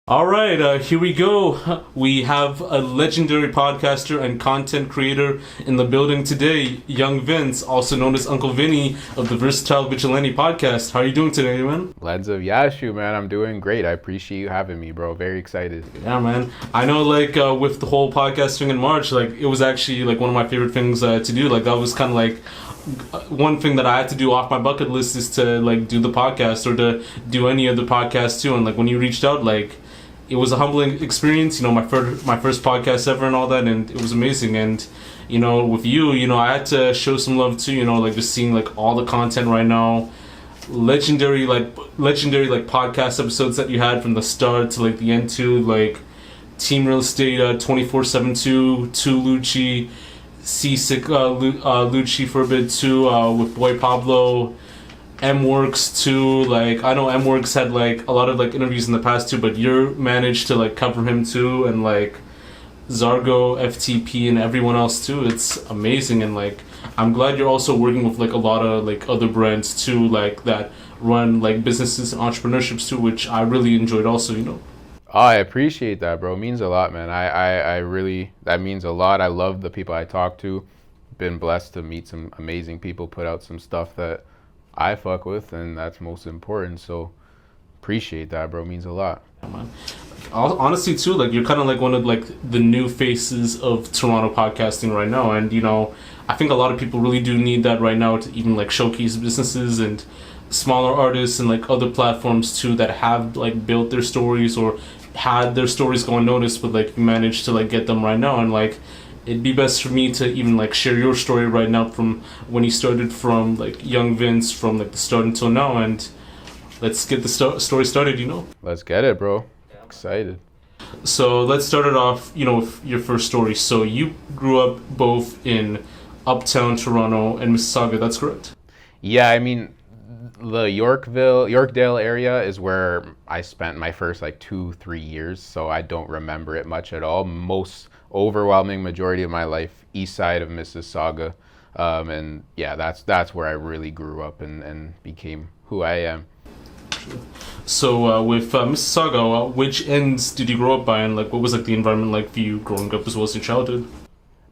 All right, here we go. We have a legendary podcaster and content creator in the building today, young Vince, also known as Uncle Vinny of the Versatile Vigilante Podcast. How are you doing today, man? Lens of Yashu, man. I'm doing great. I appreciate you having me, bro. Very excited. Yeah, man. I know, with the whole podcast thing in March, it was actually, one of my favorite things to do. That was kind of, one thing that I had to do off my bucket list is to, do the podcast or to do any other podcast, too. And, when you reached out, it was a humbling experience, my first podcast ever and all that, and it was amazing. And, with you, I had to show some love too, just seeing all the content right now, legendary podcast episodes that you had from the start to the end too, Team Real Estate 24/7 to Lucci, Seasick Lucci for a bit too, with Boy Pablo. M-Works too, I know M-Works had a lot of interviews in the past too, but you managed to cover him too, and Zargo, FTP, and everyone else too. It's amazing, and I'm glad you're also working with a lot of other brands too, that run businesses and entrepreneurships too, which I really enjoyed also. Oh, I appreciate that, bro. It means a lot, man. I really, that means a lot. I love the people I talk to. Been blessed to meet some amazing people, put out some stuff that I fuck with, and that's most important. So appreciate that, bro. It means a lot. Yeah, man. Honestly too, you're kind of one of the new faces of Toronto podcasting right now, and I think a lot of people really do need that right now to even showcase businesses and smaller artists and other platforms too that have built their stories or had their stories go unnoticed, but you managed to get them right now. And it'd be best for me to even share your story right now from when you started from young Vince from the start until now, and let's get the story started. Let's get it, bro. Excited. So let's start it off with your first story. So you grew up both in uptown Toronto and Mississauga, that's correct? Yeah, I mean, the Yorkdale area is where I spent my first 2-3 years, so I don't remember it much at all. Most overwhelming majority of my life east side of Mississauga, and yeah, that's where I really grew up and became who I am. So with Mississauga, which ends did you grow up by, and what was the environment for you growing up as well as your childhood?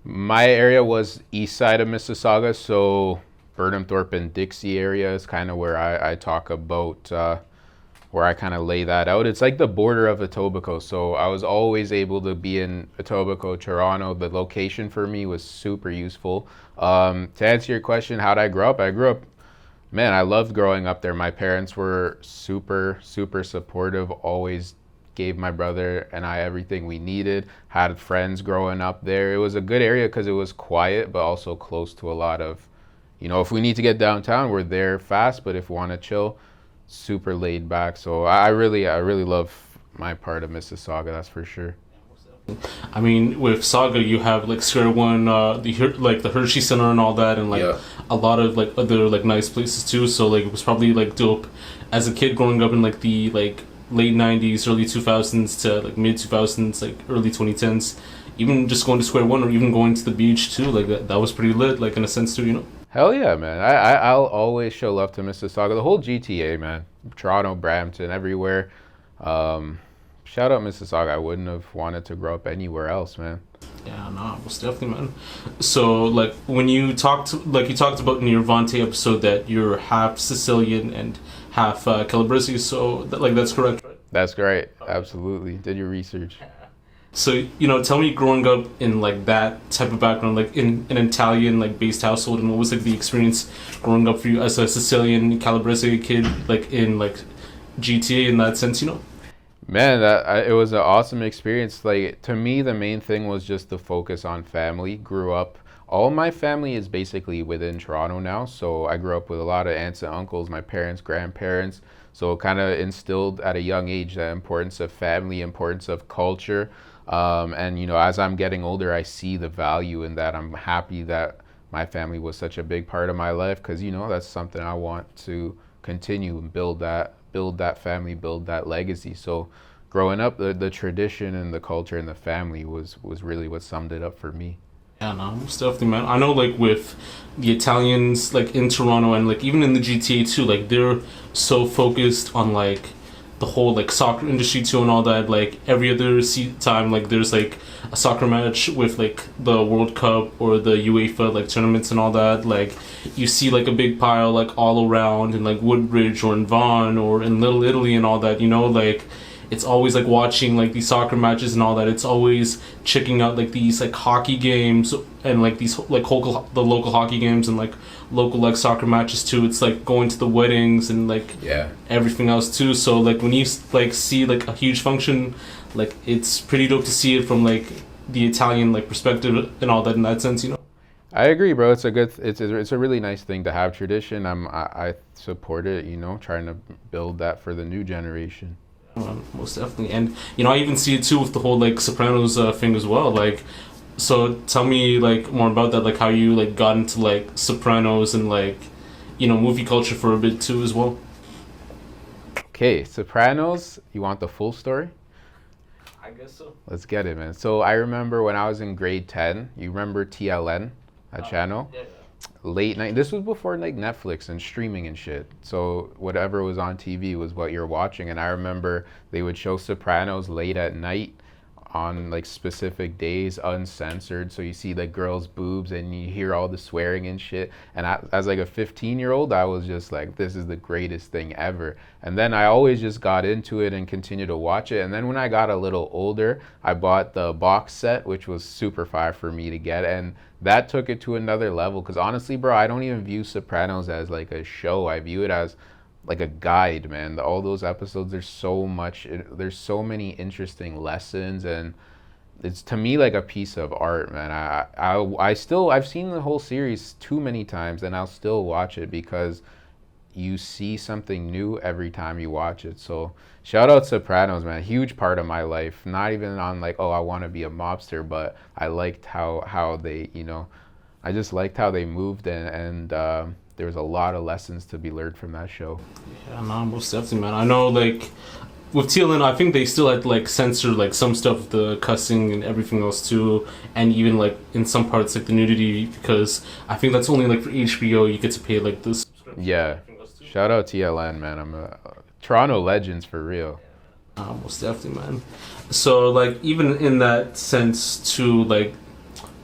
My area was east side of Mississauga, so Burnhamthorpe and Dixie area is kind of where I talk about, where I kind of lay that out. It's the border of Etobicoke, so I was always able to be in Etobicoke, Toronto. The location for me was super useful. To answer your question, how did I grow up? Man, I loved growing up there. My parents were super, super supportive, always gave my brother and I everything we needed, had friends growing up there. It was a good area because it was quiet, but also close to a lot of, if we need to get downtown, we're there fast, but if we want to chill, super laid back. So I really love my part of Mississauga, that's for sure. I mean, with Saga, you have Square One, the Hershey Center and all that, and a lot of other nice places too. So it was probably dope as a kid growing up in the late '90s, early 2000s to mid 2000s, early 2010s. Even just going to Square One or even going to the beach too, that was pretty lit, in a sense too, Hell yeah, man. I'll always show love to Mississauga, the whole GTA, man. Toronto, Brampton, everywhere. Shout out Mississauga. I wouldn't have wanted to grow up anywhere else, man. Yeah, no, most definitely, man. So, when you talked about in your Vontae episode that you're half Sicilian and half Calabrese, so that's correct, right? That's great. Absolutely. Did your research. So, tell me, growing up in that type of background, in an Italian based household, and what was the experience growing up for you as a Sicilian Calabrese kid, in GTA in that sense, Man, it was an awesome experience. To me, the main thing was just the focus on family. Grew up, all my family is basically within Toronto now, so I grew up with a lot of aunts and uncles, my parents, grandparents, so kind of instilled at a young age the importance of family, importance of culture. And as I'm getting older, I see the value in that. I'm happy that my family was such a big part of my life because that's something I want to continue and build that family, build that legacy. So growing up, the tradition and the culture and the family was really what summed it up for me. Yeah, no, most definitely, man. I know, with the Italians, in Toronto and even in the GTA too, they're so focused on the the whole like soccer industry too and all that. Like every other time, like there's like a soccer match with like the World Cup or the UEFA like tournaments and all that. Like you see like a big pile like all around in like Woodbridge or in Vaughan or in Little Italy and all that. You know, like it's always like watching like these soccer matches and all that. It's always checking out like these like hockey games and like these like the local hockey games and like local like soccer matches too. It's like going to the weddings and like everything else too. So like when you like see like a huge function, like it's pretty dope to see it from like the Italian like perspective and all that in that sense, you know. I agree, bro. It's a really nice thing to have tradition. I support it, you know, trying to build that for the new generation. Most definitely. And you know, I even see it too with the whole like Sopranos thing as well. Like, so tell me like more about that, like how you like got into like Sopranos and like, you know, movie culture for a bit too as well. Okay, Sopranos, you want the full story? I guess so. Let's get it, man. So I remember when I was in grade 10, you remember TLN, that channel? Yeah. Late night. This was before like Netflix and streaming and shit. So whatever was on TV was what you're watching. And I remember they would show Sopranos late at night on like specific days, uncensored. So you see like girls' boobs and you hear all the swearing and shit. And as like a 15-year-old, I was just like, this is the greatest thing ever. And then I always just got into it and continued to watch it. And then when I got a little older, I bought the box set, which was super fire for me to get. And that took it to another level. Because honestly, bro, I don't even view Sopranos as like a show. I view it as like a guide, man. All those episodes, there's so many interesting lessons, and it's to me like a piece of art, man. I've seen the whole series too many times, and I'll still watch it because you see something new every time you watch it. So shout out Sopranos, man. Huge part of my life. Not even on like, oh, I want to be a mobster, but I liked how they, you know, I just liked how they moved, and there was a lot of lessons to be learned from that show. Yeah, no, most definitely, man. I know, like, with TLN, I think they still had to, like, censor, like, some stuff, the cussing and everything else, too, and even, like, in some parts, like, the nudity, because I think that's only, like, for HBO, you get to pay, like, this subscription. Yeah. Shout out TLN, man. I'm a Toronto legends for real. Most definitely, man. So, like, even in that sense, too, like,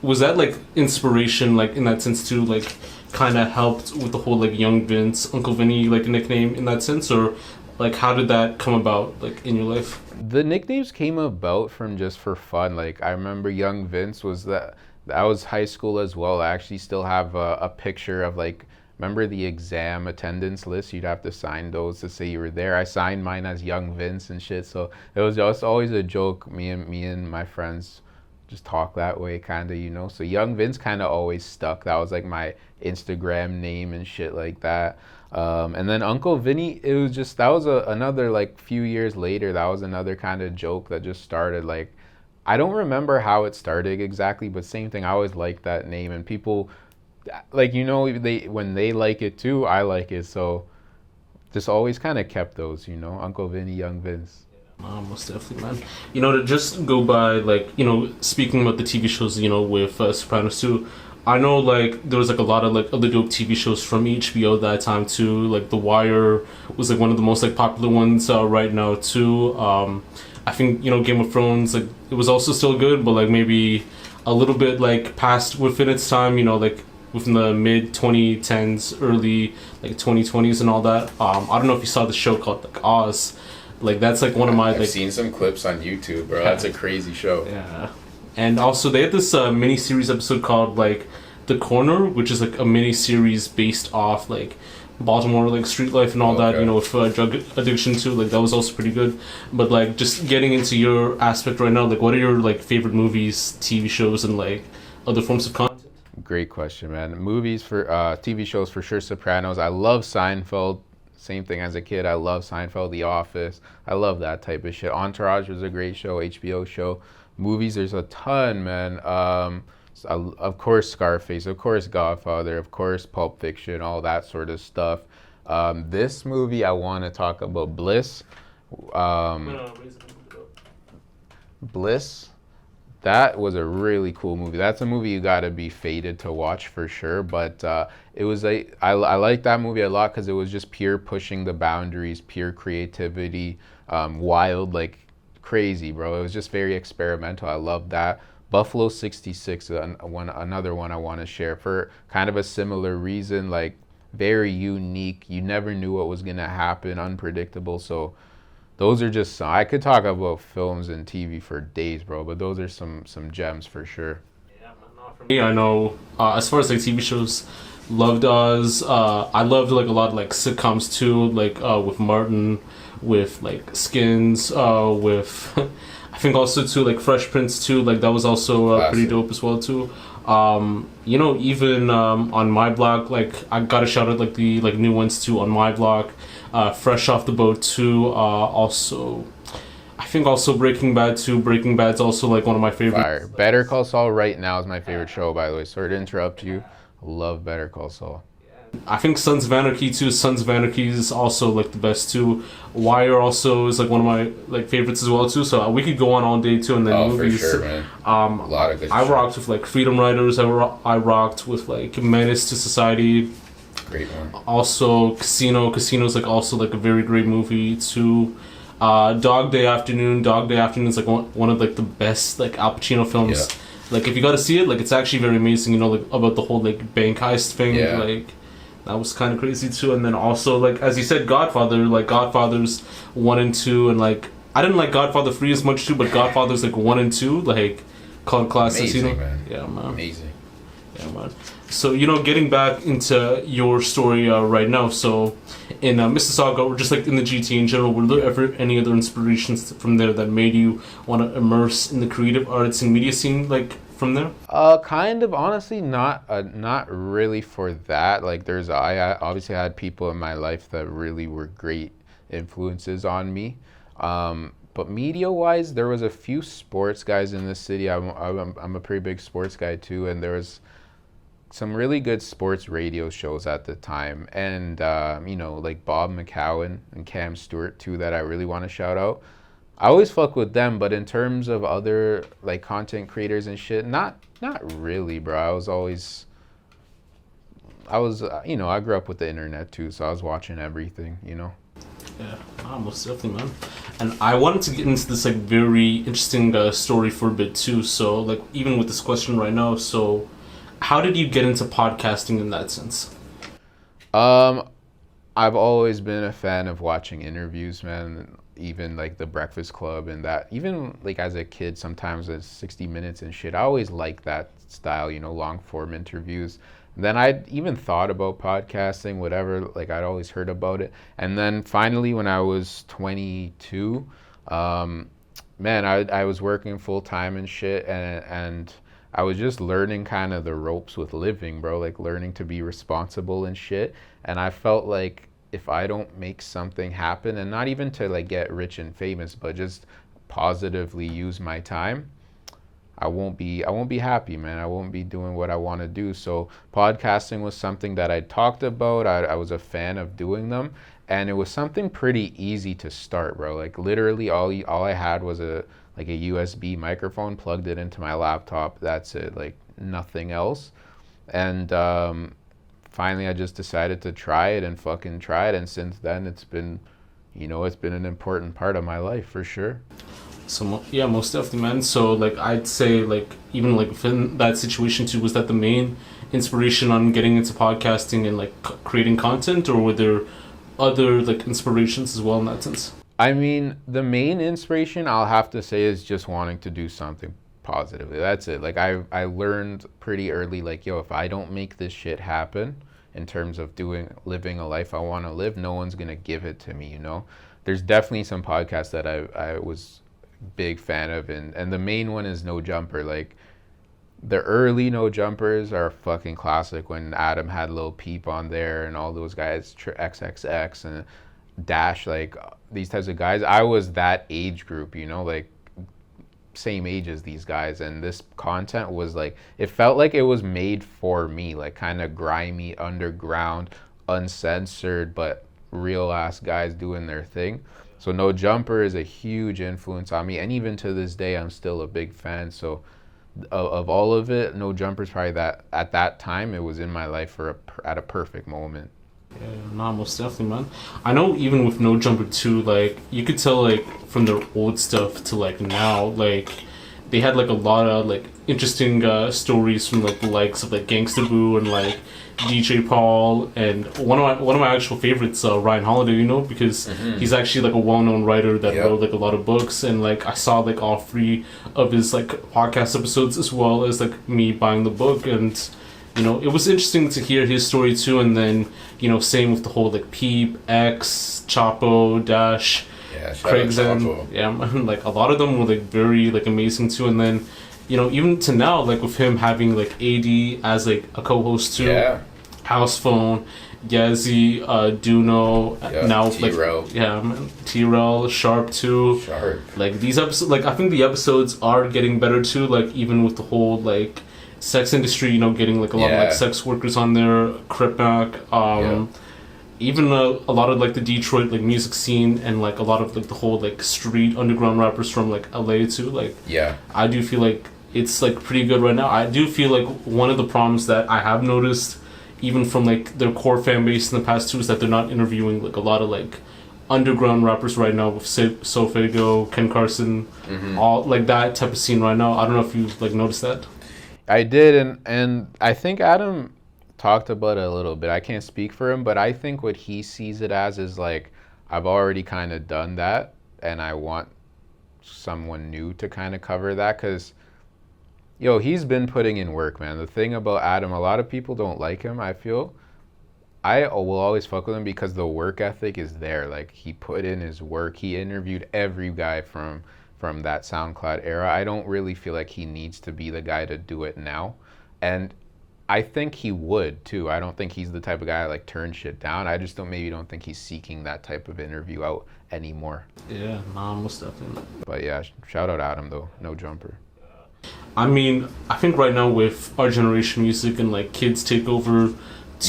was that, like, inspiration, like, in that sense, too, like, kind of helped with the whole like Young Vince, Uncle Vinny like nickname in that sense, or like how did that come about like in your life? The nicknames came about from just for fun. Like I remember Young Vince was that was high school as well. I actually still have a picture of like, remember the exam attendance list? You'd have to sign those to say you were there. I signed mine as Young Vince and shit. So it was just always a joke. Me and my friends just talk that way, kind of, you know. So Young Vince kind of always stuck. That was like my Instagram name and shit like that. And then Uncle Vinny, it was just, that was another like few years later, that was another kind of joke that just started. Like I don't remember how it started exactly, but same thing. I always liked that name, and people like, you know, when they like it too, I like it. So just always kind of kept those, you know, Uncle Vinny, Young Vince. Most definitely, man. You know, to just go by, like, you know, speaking about the TV shows, you know, with Sopranos too, I know, like, there was, like, a lot of, like, other dope TV shows from HBO that time too. Like, The Wire was, like, one of the most, like, popular ones right now too. I think, you know, Game of Thrones, like, it was also still good, but, like, maybe a little bit, like, past within its time, you know, like, within the mid 2010s, early, like, 2020s and all that. I don't know if you saw the show called, like, Oz. Like, that's, like, one of my... I've seen some clips on YouTube, bro. That's a crazy show. Yeah. And also, they had this mini-series episode called, like, The Corner, which is, like, a mini-series based off, like, Baltimore, like, street life and all that, you know, with drug addiction, too. Like, that was also pretty good. But, like, just getting into your aspect right now, like, what are your, like, favorite movies, TV shows, and, like, other forms of content? Great question, man. Movies for... TV shows, for sure, Sopranos. I love Seinfeld. Same thing as a kid. I love Seinfeld, The Office. I love that type of shit. Entourage was a great show, HBO show. Movies, there's a ton, man. Of course, Scarface. Of course, Godfather. Of course, Pulp Fiction. All that sort of stuff. This movie, I want to talk about Bliss. Bliss. That was a really cool movie. That's a movie you gotta be fated to watch for sure. But it was I like that movie a lot because it was just pure pushing the boundaries, pure creativity, wild, like crazy, bro. It was just very experimental. I love that. Buffalo 66, another one I want to share for kind of a similar reason, like very unique. You never knew what was gonna happen, unpredictable. So those are just I could talk about films and TV for days, bro. But those are some gems for sure. Yeah, not for me. I know. As far as like TV shows, loved Oz. I loved like a lot of like sitcoms too, like with Martin, with like Skins, with I think also too like Fresh Prince too. Like that was also pretty dope as well too. You know, even on My Block, like I gotta shout out like the like new ones too on My Block. Fresh Off the Boat too. Also, I think also Breaking Bad too. Breaking Bad's also like one of my favorite. Fire. Better Call Saul right now is my favorite show, by the way. Sorry to interrupt you. Love Better Call Saul. I think Sons of Anarchy too. Sons of Anarchy is also like the best too. Wire also is like one of my like favorites as well too. So we could go on all day too, and then movies. For sure, man. A lot of good. I rocked with like Freedom Riders. I rocked with like Menace to Society. Great one. Also Casino. Casino's like also like a very great movie too. Dog Day Afternoon. Dog Day Afternoon is like one of like the best like Al Pacino films. Yeah. Like if you got to see it, like it's actually very amazing. You know, like about the whole like bank heist thing. Yeah. Like that was kind of crazy too. And then also like as you said, Godfather. Like Godfather's 1 and 2, and like I didn't like Godfather 3 as much too, but Godfather's like 1 and 2 like called classics. Amazing, you know, man. Yeah, man. Amazing. Yeah, man. So, you know, getting back into your story right now, so in Mississauga, or just like in the GTA in general, were there ever any other inspirations from there that made you want to immerse in the creative arts and media scene, like, from there? Kind of, honestly, not really for that. Like, I obviously had people in my life that really were great influences on me. But media-wise, there was a few sports guys in this city. I'm a pretty big sports guy, too, and there was some really good sports radio shows at the time, and you know, like Bob McCowan and Cam Stewart too, that I really want to shout out. I always fuck with them, but in terms of other like content creators and shit, not really, bro. You know, I grew up with the internet too, so I was watching everything, you know. Yeah, most definitely, man. And I wanted to get into this like very interesting story for a bit too. So like even with this question right now, so how did you get into podcasting in that sense? I've always been a fan of watching interviews, man. Even like the Breakfast Club and that. Even like as a kid, sometimes it's 60 Minutes and shit. I always liked that style, you know, long form interviews. And then I'd even thought about podcasting, whatever. Like I'd always heard about it. And then finally, when I was 22, man, I was working full time and shit, and I was just learning kind of the ropes with living, bro, like learning to be responsible and shit. And I felt like if I don't make something happen, and not even to like get rich and famous, but just positively use my time, I won't be happy, man. I won't be doing what I want to do. So podcasting was something that I talked about. I was a fan of doing them, and it was something pretty easy to start, bro. Like literally all I had was a USB microphone, plugged it into my laptop. That's it, like nothing else. And finally I just decided to try it and fucking try it. And since then it's been an important part of my life for sure. So yeah, most definitely, man. So like I'd say like even like within that situation too, was that the main inspiration on getting into podcasting and like creating content, or were there other like inspirations as well in that sense? I mean, the main inspiration I'll have to say is just wanting to do something positively. That's it. Like I learned pretty early, like, yo, if I don't make this shit happen in terms of living a life I want to live, no one's going to give it to me, you know? There's definitely some podcasts that I was big fan of, and the main one is No Jumper. Like the early No Jumpers are fucking classic, when Adam had Lil Peep on there and all those guys, XXX and Dash, like these types of guys. I was that age group, you know, like same age as these guys, and this content was like, it felt like it was made for me, like kind of grimy, underground, uncensored, but real ass guys doing their thing. So No Jumper is a huge influence on me, and even to this day, I'm still a big fan. So of all of it, No Jumper is probably that at that time it was in my life at a perfect moment. Yeah, nah, most definitely, man. I know even with No Jumper 2, like, you could tell, like, from their old stuff to, like, now, like, they had, like, a lot of, like, interesting stories from, like, the likes of, like, Gangsta Boo and, like, DJ Paul, and one of my actual favorites, Ryan Holiday, you know, because he's actually, like, a well-known writer that wrote, like, a lot of books, and, like, I saw, like, all 3 of his, like, podcast episodes, as well as, like, me buying the book, and... You know, it was interesting to hear his story too, and then, you know, same with the whole, like, Peep, X, Chapo, Dash, Craig's End. Yeah, man, like, a lot of them were, like, very, like, amazing too, and then, you know, even to now, like, with him having, like, AD as, like, a co-host too, House Phone, Yazzie, Duno, now, T-Rel. like, yeah, man, T-Rel, Sharp too. Like, these episodes, like, I think the episodes are getting better too, like, even with the whole, like, sex industry, you know, getting like a lot of like sex workers on there, Cripmac, even a lot of like the Detroit like music scene, and like a lot of like the whole like street underground rappers from like LA too. Like, I do feel like it's like pretty good right now. I do feel like one of the problems that I have noticed, even from like their core fan base in the past too, is that they're not interviewing like a lot of like underground rappers right now with Sofago, Ken Carson, all like that type of scene right now. I don't know if you've like noticed that. I did, and I think Adam talked about it a little bit. I can't speak for him, but I think what he sees it as is like, I've already kind of done that, and I want someone new to kind of cover that, because, yo, he's been putting in work, man. The thing about Adam, a lot of people don't like him, I feel. I will always fuck with him because the work ethic is there. Like, he put in his work. He interviewed every guy from that SoundCloud era. I don't really feel like he needs to be the guy to do it now. And I think he would too. I don't think he's the type of guy that like turn shit down. I just don't think he's seeking that type of interview out anymore. Yeah, nah, most definitely. But yeah, shout out Adam though, No Jumper. I mean, I think right now with our generation music and like kids take over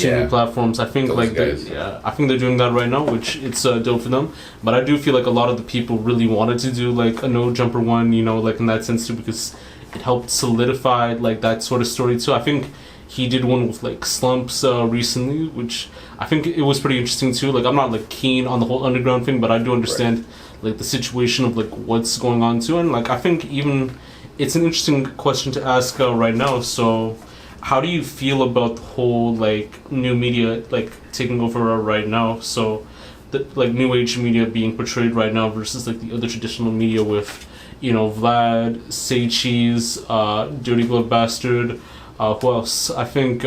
new platforms, I think like I think they're doing that right now, which it's dope for them. But I do feel like a lot of the people really wanted to do like a No Jumper one, you know, like in that sense too, because it helped solidify like that sort of story too. I think he did one with like Slumps recently, which I think it was pretty interesting too. Like, I'm not like keen on the whole underground thing, but I do understand like the situation of like what's going on too, and like I think even it's an interesting question to ask right now. So how do you feel about the whole like new media like taking over right now? So the like new age media being portrayed right now versus like the other traditional media with, you know, Vlad, Say Cheese, Dirty Glove Bastard, who else? I think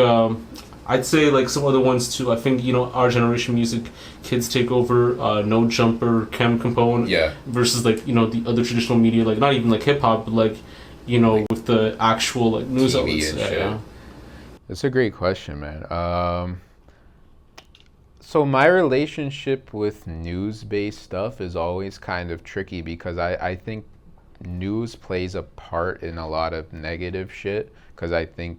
I'd say like some other ones too. I think, you know, our generation music kids take over, No Jumper, Cam Capone, versus like, you know, the other traditional media, like not even like hip hop, but like, you know, like, with the actual like news outlets. Yeah. That's a great question, man. So my relationship with news-based stuff is always kind of tricky because I think news plays a part in a lot of negative shit. Because I think,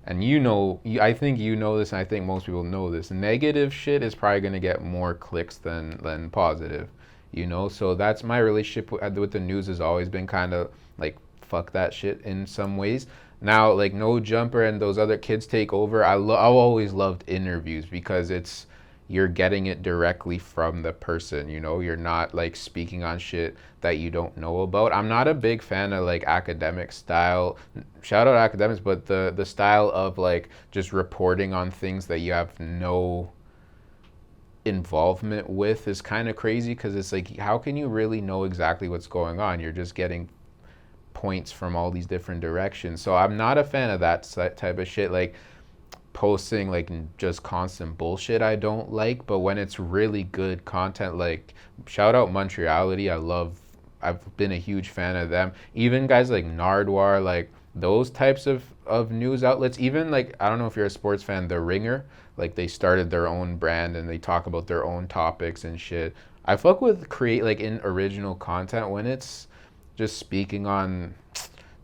and I think you know this, and I think most people know this, negative shit is probably going to get more clicks than positive, you know? So that's my relationship with the news has always been kind of like, fuck that shit in some ways. Now, like No Jumper and those other kids take over. I've always loved interviews because you're getting it directly from the person, you know? You're not like speaking on shit that you don't know about. I'm not a big fan of like academic style, shout out academics, but the style of like just reporting on things that you have no involvement with is kind of crazy, because it's like, how can you really know exactly what's going on? You're just getting points from all these different directions. So I'm not a fan of that type of shit, like posting like just constant bullshit I don't like. But when it's really good content, like shout out Montreality, I've been a huge fan of them. Even guys like Nardwar, like those types of news outlets. Even like, I don't know if you're a sports fan, The Ringer, like they started their own brand and they talk about their own topics and shit. I fuck with create like in original content when it's just speaking on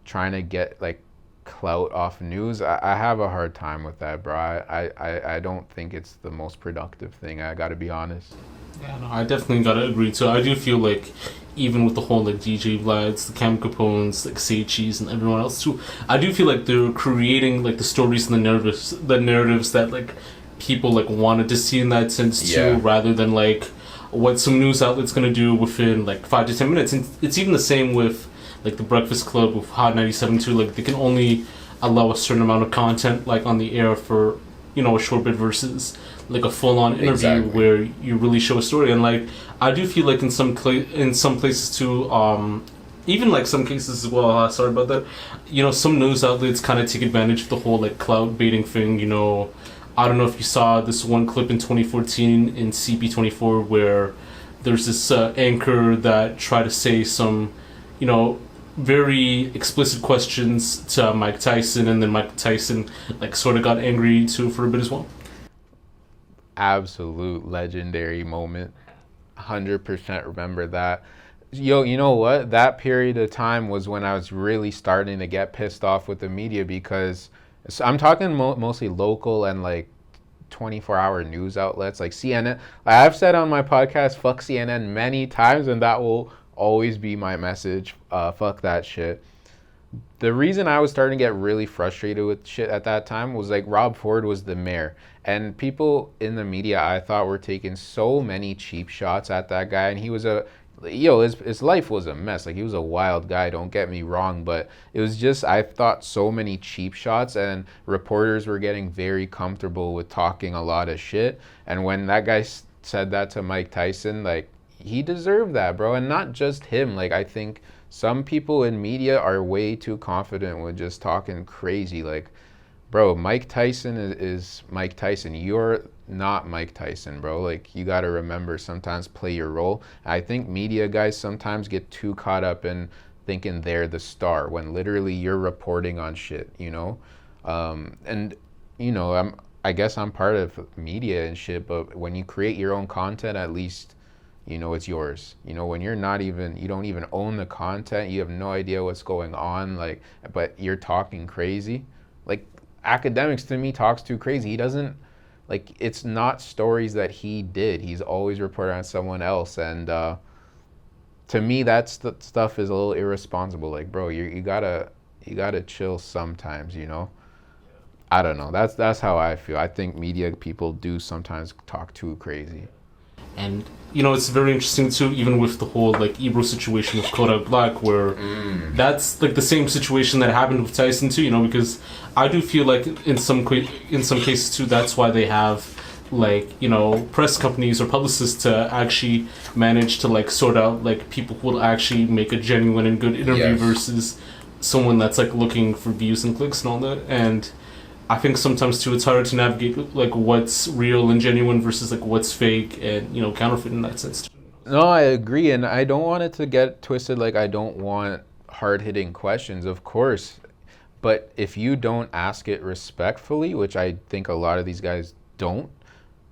trying to get like clout off news, I have a hard time with that, bro. I don't think it's the most productive thing. I gotta be honest. Yeah, no, I definitely gotta agree too. I do feel like even with the whole like DJ Vlads, the Cam Capones, like Say Cheese, and everyone else too, I do feel like they're creating like the stories and the narratives that like people like wanted to see in that sense too, rather than like what some news outlet's gonna do within like 5 to 10 minutes. And it's even the same with like the Breakfast Club with Hot 97 too. Like they can only allow a certain amount of content like on the air for, you know, a short bit versus like a full-on interview where you really show a story. And like I do feel like in some places too, even like some cases as well, sorry about that, you know, some news outlets kind of take advantage of the whole like clout baiting thing. You know, I don't know if you saw this one clip in 2014 in CP24 where there's this anchor that tried to say some, you know, very explicit questions to Mike Tyson, and then Mike Tyson like sort of got angry too for a bit as well. Absolute legendary moment. 100% remember that. Yo, you know what? That period of time was when I was really starting to get pissed off with the media, because I'm talking mostly local and like 24-hour news outlets like CNN. I've said on my podcast, fuck CNN many times, and that will always be my message. Fuck that shit. The reason I was starting to get really frustrated with shit at that time was like Rob Ford was the mayor, and people in the media I thought were taking so many cheap shots at that guy, and he was his life was a mess. Like he was a wild guy, don't get me wrong, but it was just, I thought so many cheap shots, and reporters were getting very comfortable with talking a lot of shit. And when that guy said that to Mike Tyson, like he deserved that, bro. And not just him. Like I think some people in media are way too confident with just talking crazy. Like, bro, Mike Tyson is Mike Tyson. You're not Mike Tyson, bro. Like, you got to remember, sometimes play your role. I think media guys sometimes get too caught up in thinking they're the star when literally you're reporting on shit, you know? And, you know, I guess I'm part of media and shit, but when you create your own content, at least, you know, it's yours. You know, when you don't even own the content, you have no idea what's going on, like, but you're talking crazy. Like, Academics to me talks too crazy. He doesn't, like, it's not stories that he did. He's always reporting on someone else. And to me, that stuff is a little irresponsible. Like, bro, you gotta chill sometimes, you know? I don't know. That's how I feel. I think media people do sometimes talk too crazy. And, you know, it's very interesting too, even with the whole like Ebro situation with Kodak Black, where that's like the same situation that happened with Tyson too, you know, because I do feel like in some cases too, that's why they have like, you know, press companies or publicists to actually manage to like sort out like people who will actually make a genuine and good interview versus someone that's like looking for views and clicks and all that. And I think sometimes too it's hard to navigate like what's real and genuine versus like what's fake and, you know, counterfeit in that sense too. No, I agree, and I don't want it to get twisted. Like, I don't want hard-hitting questions, of course, but if you don't ask it respectfully, which I think a lot of these guys don't,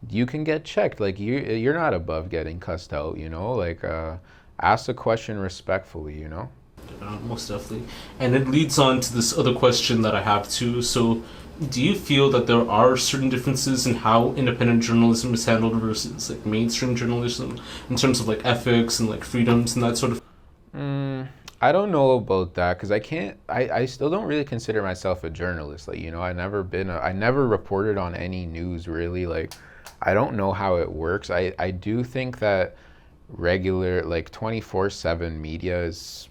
you can get checked. Like, you're not above getting cussed out, you know? Like, ask the question respectfully, you know? Most definitely. And it leads on to this other question that I have too. So, do you feel that there are certain differences in how independent journalism is handled versus like mainstream journalism in terms of like ethics and like freedoms and that sort of? I don't know about that, because I still don't really consider myself a journalist. Like, you know, I never reported on any news really. Like, I don't know how it works. I do think that regular like 24/7 media is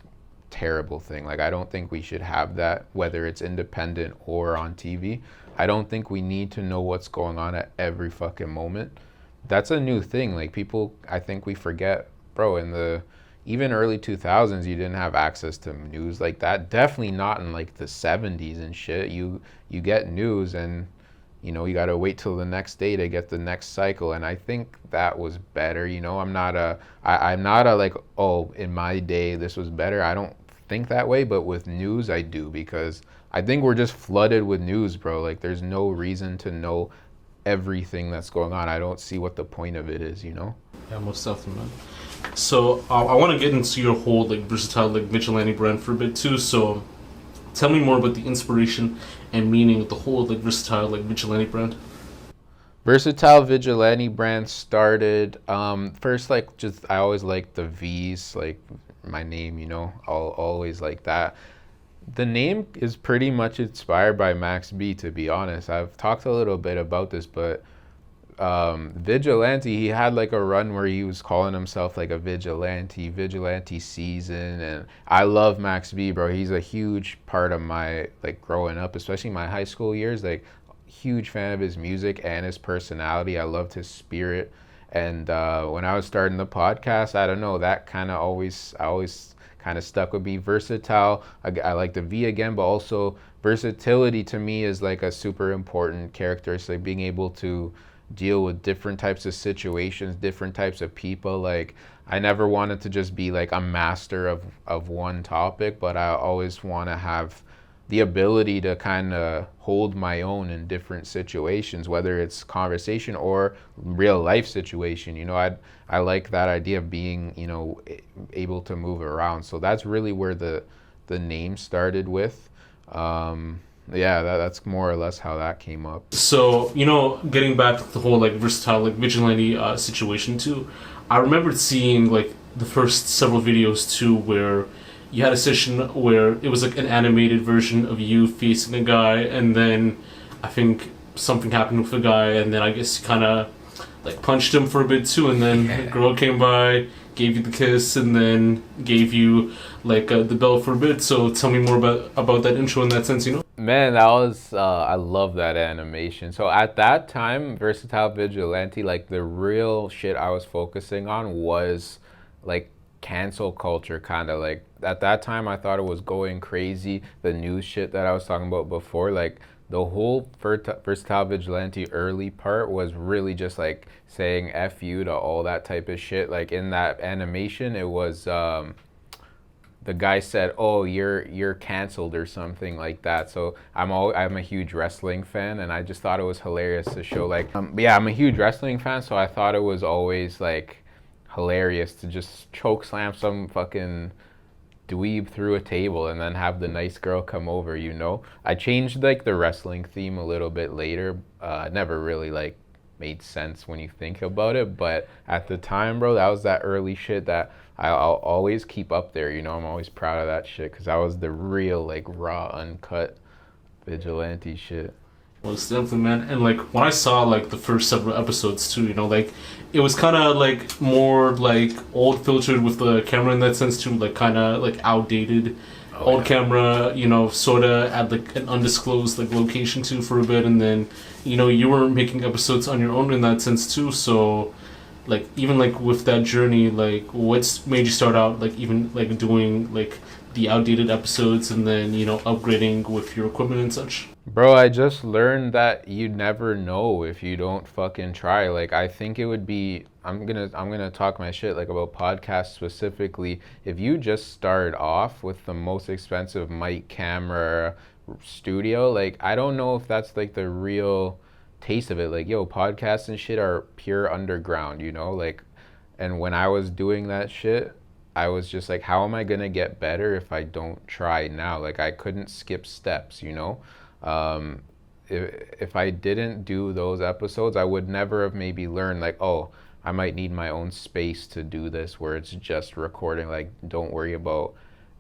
terrible thing. Like, I don't think we should have that, whether it's independent or on TV. I don't think we need to know what's going on at every fucking moment. That's a new thing. Like, people, I think we forget, bro, in the even early 2000s, you didn't have access to news like that. Definitely not in like the 70s and shit. You get news, and you know, you got to wait till the next day to get the next cycle. And I think that was better. You know, I'm not a like, oh, in my day this was better. I don't think that way, but with news I do, because I think we're just flooded with news, bro. Like, there's no reason to know everything that's going on. I don't see what the point of it is, you know? Yeah, most definitely, man. So I want to get into your whole like versatile like vigilante brand for a bit too. So tell me more about the inspiration and meaning of the whole like Versatile like Vigilante brand. Versatile Vigilante brand started first, like, just I always liked the V's, like my name, I'll always like that. The name is pretty much inspired by Max B, to be honest. I've talked a little bit about this, but Vigilante, he had like a run where he was calling himself like a vigilante season, and I love Max B, bro. He's a huge part of my like growing up, especially my high school years. Like, huge fan of his music and his personality. I loved his spirit, and when I was starting the podcast, I don't know, that kind of always kind of stuck with me. Versatile, I like the V again, but also versatility to me is like a super important characteristic, being able to deal with different types of situations, different types of people. Like, I never wanted to just be like a master of one topic, but I always want to have the ability to kind of hold my own in different situations, whether it's conversation or real life situation. I like that idea of being, able to move around. So that's really where the name started with. That's more or less how that came up. So, getting back to the whole like Versatile like Vigilante situation too, I remembered seeing like the first several videos too where you had a session where it was like an animated version of you facing a guy, and then I think something happened with the guy, and then I guess you kind of like punched him for a bit too, and then a girl came by, gave you the kiss, and then gave you like the bell for a bit. So tell me more about that intro in that sense, Man, that was, I love that animation. So at that time, Versatile Vigilante, like the real shit I was focusing on was like cancel culture, kind of. Like, at that time I thought it was going crazy, the news shit that I was talking about before. Like, the whole Versatile Vigilante early part was really just like saying F you to all that type of shit. Like, in that animation, it was the guy said, "Oh, you're canceled," or something like that. So I'm a huge wrestling fan, and I just thought it was hilarious to show like I'm a huge wrestling fan, so I thought it was always like hilarious to just choke slam some fucking dweeb through a table and then have the nice girl come over. I changed like the wrestling theme a little bit later. Never really like made sense when you think about it, but at the time, bro, that was that early shit that I'll always keep up there. I'm always proud of that shit, because that was the real like raw, uncut vigilante shit. Well, it's definitely, man. And like when I saw like the first several episodes too, like it was kind of like more like old filtered with the camera in that sense too, like kind of like outdated. Old camera, sort of at like an undisclosed like location too for a bit, and then you were making episodes on your own in that sense too. So like even like with that journey, like what's made you start out like even like doing like the outdated episodes and then upgrading with your equipment and such? Bro, I just learned that you never know if you don't fucking try. Like, I think it would be, I'm gonna talk my shit like about podcasts specifically. If you just start off with the most expensive mic, camera, studio, like, I don't know if that's like the real taste of it. Like, podcasts and shit are pure underground, like, and when I was doing that shit, I was just like, how am I gonna get better if I don't try now? Like, I couldn't skip steps, if I didn't do those episodes, I would never have maybe learned like, oh, I might need my own space to do this, where it's just recording. Like, don't worry about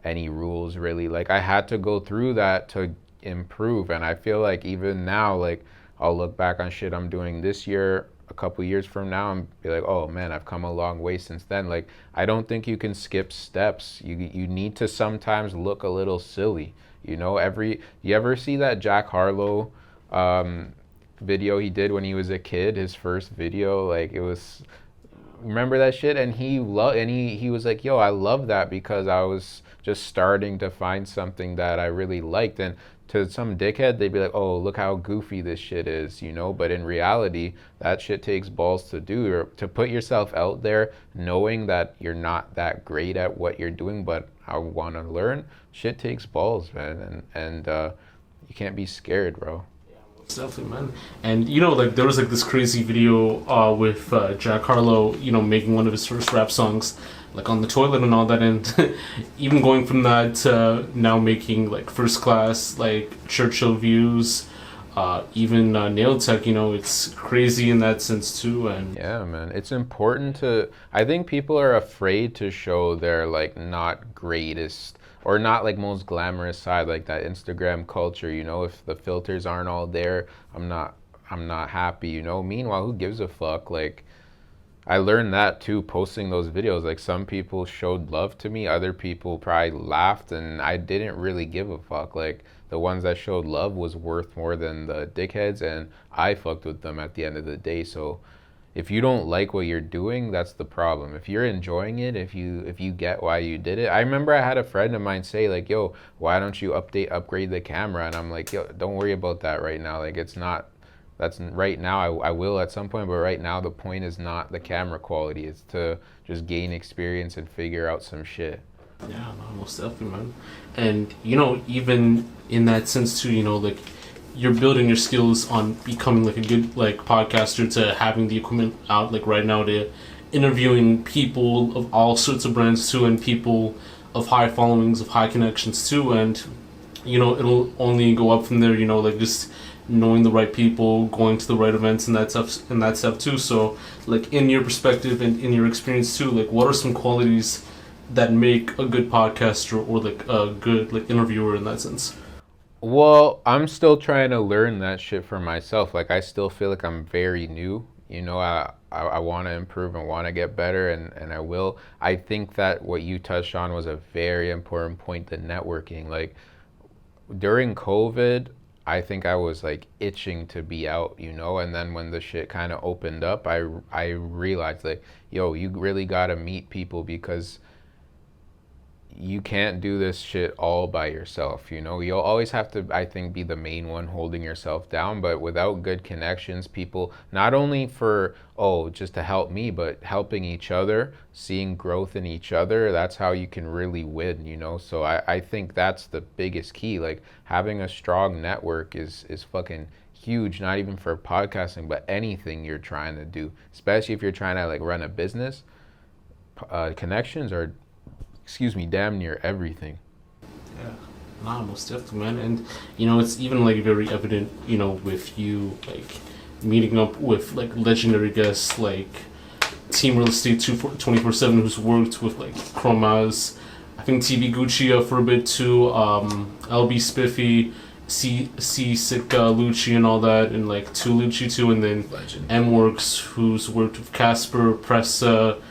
any rules really. Like, I had to go through that to improve, and I feel like even now, like, I'll look back on shit I'm doing this year, a couple years from now, and be like, oh man, I've come a long way since then. Like, I don't think you can skip steps. You need to sometimes look a little silly. You ever see that Jack Harlow video he did when he was a kid, his first video? Like, it was, remember that shit? And he was like, yo, I love that because I was just starting to find something that I really liked. And to some dickhead, they'd be like, oh, look how goofy this shit is, but in reality, that shit takes balls to do, or to put yourself out there knowing that you're not that great at what you're doing, but I want to learn. Shit takes balls, man, and you can't be scared, bro. Yeah, Definitely, man. And you know, like there was like this crazy video with Jack Harlow, you know, making one of his first rap songs, like on the toilet and all that, and even going from that to now making like First Class, like Churchill Views, even Nail Tech. You know, it's crazy in that sense too. And yeah, man, it's important to. I think people are afraid to show their like not greatest or not like most glamorous side, like that Instagram culture, you know, if the filters aren't all there, I'm not happy, you know. Meanwhile, who gives a fuck? Like, I learned that too, posting those videos. Like, some people showed love to me, other people probably laughed, and I didn't really give a fuck. Like, the ones that showed love was worth more than the dickheads, and I fucked with them at the end of the day. So if you don't like what you're doing, that's the problem. If you're enjoying it, if you get why you did it. I remember I had a friend of mine say like, yo, why don't you upgrade the camera? And I'm like, yo, don't worry about that right now. Like, it's not, that's right now. I will at some point, but right now the point is not the camera quality. It's to just gain experience and figure out some shit. yeah, no, most definitely, man. And you know, even in that sense too, you know, like you're building your skills on becoming like a good like podcaster to having the equipment out like right now to interviewing people of all sorts of brands too, and people of high followings, of high connections too, and you know, it'll only go up from there, you know, like just knowing the right people, going to the right events and that stuff too. So like in your perspective and in your experience too, like what are some qualities that make a good podcaster or like a good like interviewer in that sense? Well, I'm still trying to learn that shit for myself. Like, I still feel like I'm very new. You know, I want to improve and want to get better, and I will. I think that what you touched on was a very important point, the networking. Like, during COVID, I think I was like itching to be out, you know, and then when the shit kind of opened up, I realized like, yo, you really got to meet people because you can't do this shit all by yourself, you know. You'll always have to, I think, be the main one holding yourself down, but without good connections, people, not only for, oh, just to help me, but helping each other, seeing growth in each other, that's how you can really win, you know. So I think that's the biggest key. Like, having a strong network is fucking huge, not even for podcasting, but anything you're trying to do, especially if you're trying to like run a business. Connections are, damn near everything. Yeah, nah, most definitely, man. And you know, it's even like very evident, you know, with you like meeting up with like legendary guests like Team Real Estate 24/7, who's worked with like Chromas, I think TV Gucci for a bit too, LB Spiffy, C Sick Lucci and all that, and like Tu Lucci too, and then M Works, who's worked with Casper, Pressa,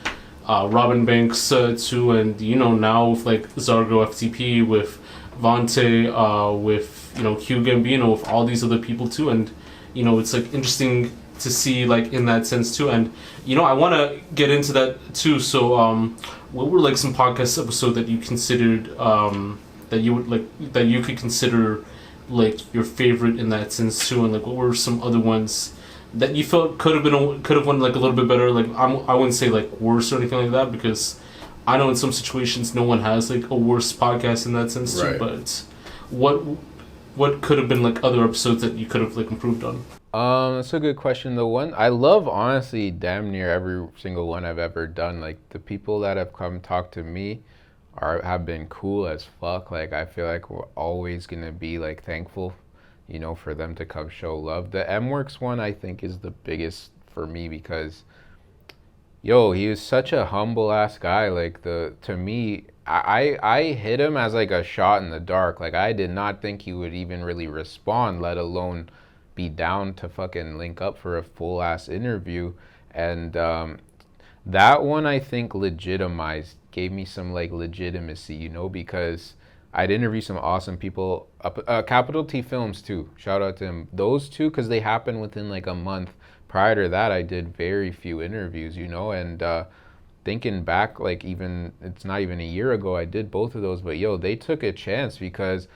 Robin Banks too, and you know, now with like Zargo FTP, with Vontae, with you know Hugh Gambino, with all these other people too, and you know, it's like interesting to see like in that sense too, and you know, I want to get into that too. So what were like some podcast episode that you considered that you would like that you could consider like your favorite in that sense too, and like what were some other ones that you felt could have won like a little bit better? Like I wouldn't say like worse or anything like that, because I know in some situations no one has like a worse podcast in that sense too. But what could have been like other episodes that you could have like improved on? That's a good question. The one I love, honestly, damn near every single one I've ever done. Like, the people that have come talk to me have been cool as fuck. Like, I feel like we're always gonna be like thankful, you know, for them to come show love. The M-Works one, I think, is the biggest for me because, yo, he was such a humble ass guy. Like, to me, I hit him as like a shot in the dark. Like, I did not think he would even really respond, let alone be down to fucking link up for a full ass interview. And that one, I think, gave me some like legitimacy, you know, because I'd interview some awesome people. Capital T Films too. Shout out to him. Those two, because they happened within like a month. Prior to that, I did very few interviews, you know, and thinking back, like it's not even a year ago, I did both of those. But yo, they took a chance because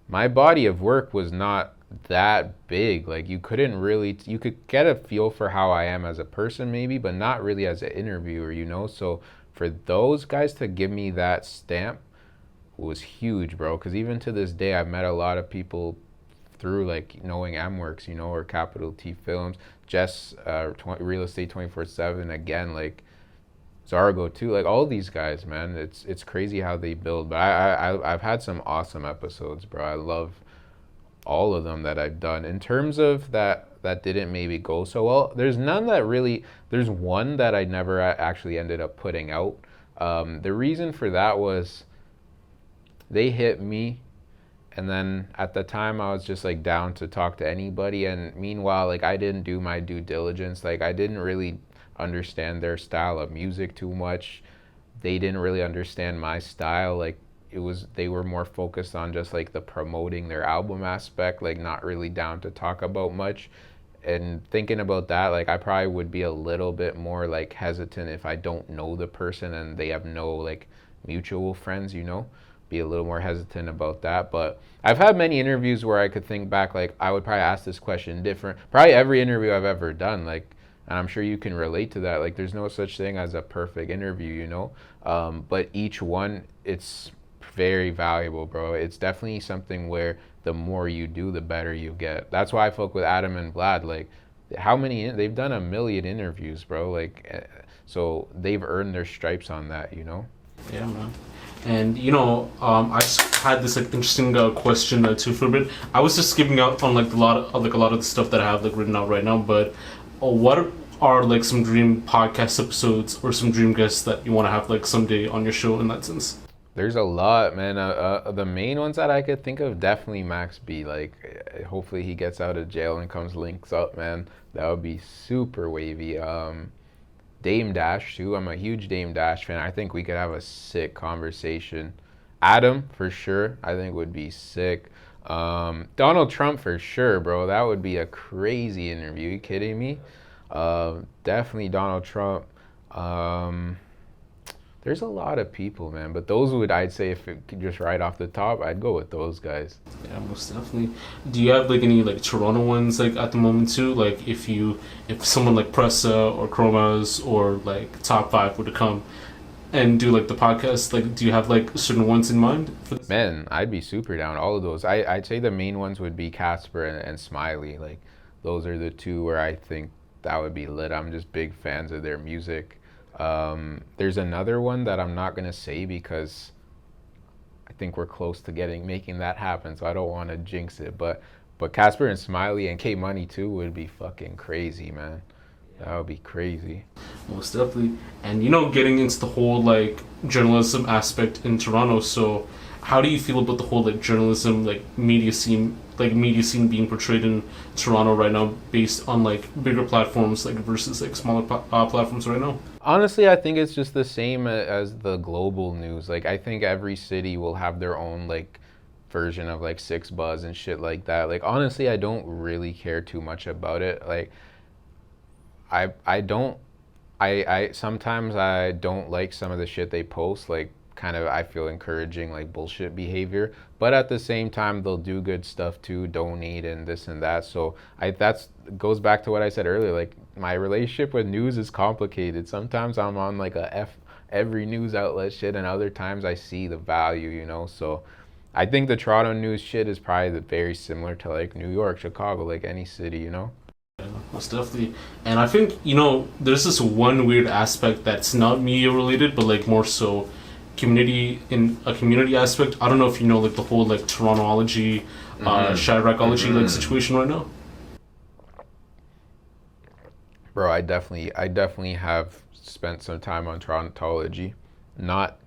my body of work was not that big. Like, you could get a feel for how I am as a person maybe, but not really as an interviewer, you know. So for those guys to give me that stamp was huge, bro, because even to this day I've met a lot of people through, like knowing M-Works, you know, or Capital T Films, Jess, Real Estate 24/7, again, like Zargo too, like all these guys, man. It's crazy how they build. But I've had some awesome episodes, bro. I love all of them that I've done. In terms of that didn't maybe go so well, there's none that really, there's one that I never actually ended up putting out. The reason for that was they hit me, and then at the time I was just like down to talk to anybody, and meanwhile, like I didn't do my due diligence. Like I didn't really understand their style of music too much. They didn't really understand my style. Like they were more focused on just like the promoting their album aspect, like not really down to talk about much. And thinking about that, like I probably would be a little bit more like hesitant if I don't know the person and they have no like mutual friends, you know, be a little more hesitant about that. But I've had many interviews where I could think back, like I would probably ask this question different, probably every interview I've ever done, like, and I'm sure you can relate to that. Like there's no such thing as a perfect interview, you know, but each one, it's very valuable, bro. It's definitely something where the more you do, the better you get. That's why I fuck with Adam and Vlad. Like how many, they've done 1 million interviews, bro. Like, so they've earned their stripes on that, you know? Yeah, man. And you know, I just had this like interesting question too for a bit. I was just skipping out on like a lot of the stuff that I have like written out right now. But what are like some dream podcast episodes or some dream guests that you want to have like someday on your show in that sense? There's a lot, man. The main ones that I could think of, definitely Max B. Like, hopefully he gets out of jail and comes links up, man. That would be super wavy. Dame Dash too. I'm a huge Dame Dash fan. I think we could have a sick conversation. Adam for sure, I think would be sick. Donald Trump for sure, bro. That would be a crazy interview. You kidding me? Definitely Donald Trump. There's a lot of people, man, but those would, I'd say, if it could just right off the top, I'd go with those guys. Yeah, most definitely. Do you have like any like Toronto ones like at the moment too? Like if someone like Pressa or Chromas or like Top 5 were to come and do like the podcast, like do you have like certain ones in mind for this? Man, I'd be super down. All of those. I'd say the main ones would be Casper and Smiley. Like those are the two where I think that would be lit. I'm just big fans of their music. There's another one that I'm not gonna say because I think we're close to making that happen, so I don't want to jinx it. But Casper and Smiley and K Money too would be fucking crazy, man. That would be crazy. Most definitely. And you know, getting into the whole like journalism aspect in Toronto, so how do you feel about the whole like journalism media scene being portrayed in Toronto right now based on like bigger platforms like versus like smaller platforms right now? Honestly, I think it's just the same as the global news. Like I think every city will have their own like version of like Six Buzz and shit like that. Like honestly, I don't really care too much about it. Like I sometimes I don't like some of the shit they post, like kind of I feel encouraging like bullshit behavior, but at the same time they'll do good stuff too, donate and this and that. So that's goes back to what I said earlier, like my relationship with news is complicated. Sometimes I'm on like every news outlet shit, and other times I see the value, you know. So I think the Toronto news shit is probably very similar to like New York, Chicago, like any city, you know. Yeah, most definitely. And I think, you know, there's this one weird aspect that's not media related, but like more so community aspect. I don't know if you know like the whole like Torontology, Chiracology like situation right now. Bro, I definitely have spent some time on Torontology. Not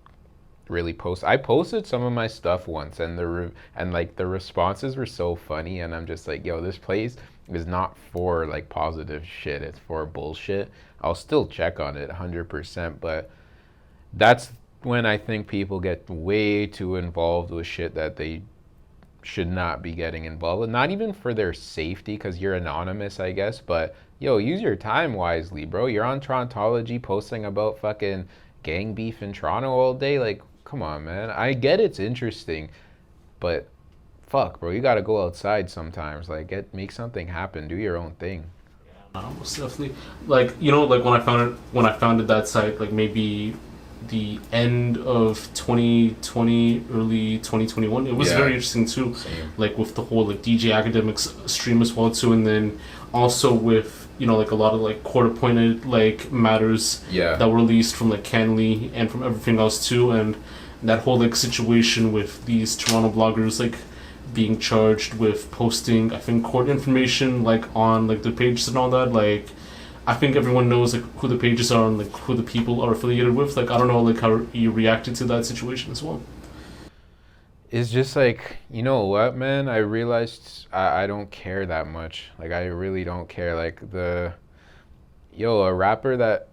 really I posted some of my stuff once, and the responses were so funny, and I'm just like, yo, this place is not for like positive shit, it's for bullshit. I'll still check on it 100%, but that's when I think people get way too involved with shit that they should not be getting involved with. Not even for their safety, because you're anonymous, I guess, but yo, use your time wisely, bro. You're on Torontology posting about fucking gang beef in Toronto all day. Like, come on, man. I get it's interesting, but fuck, bro, you gotta go outside sometimes. Like, make something happen. Do your own thing. Yeah, most definitely. Like, you know, like when I founded that site, like maybe the end of 2020, early 2021. It was very interesting too. Same. Like with the whole like DJ Academics stream as well too, and then also with like a lot of like court appointed like matters that were released from like Canley and from everything else too, and that whole like situation with these Toronto bloggers like being charged with posting, I think, court information like on like their pages and all that. Like, I think everyone knows like who the pages are and like who the people are affiliated with. Like, I don't know like how you reacted to that situation as well. It's just like, you know what, man? I realized I don't care that much. Like, I really don't care. Like, a rapper that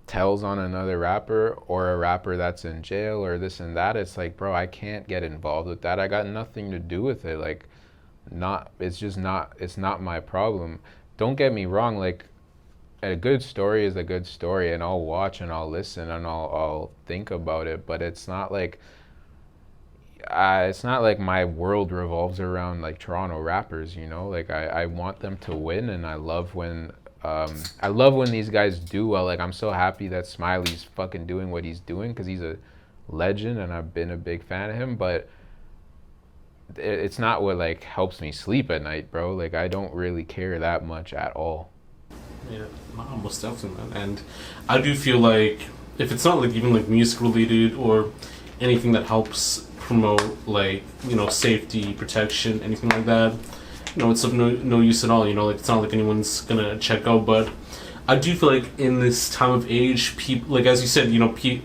tells on another rapper, or a rapper that's in jail, or this and that, it's like, bro, I can't get involved with that. I got nothing to do with it. Like, it's not my problem. Don't get me wrong, like, a good story is a good story, and I'll watch and I'll listen and I'll think about it, but it's not like my world revolves around like Toronto rappers, like I want them to win, and I love when these guys do well. Like, I'm so happy that Smiley's fucking doing what he's doing, because he's a legend and I've been a big fan of him, but it's not what like helps me sleep at night, bro. Like, I don't really care that much at all. Yeah, most definitely, man. And I do feel like if it's not like even like music related or anything that helps promote like safety, protection, anything like that, it's of no use at all. Like, it's not like anyone's gonna check out. But I do feel like in this time of age, people, like as you said,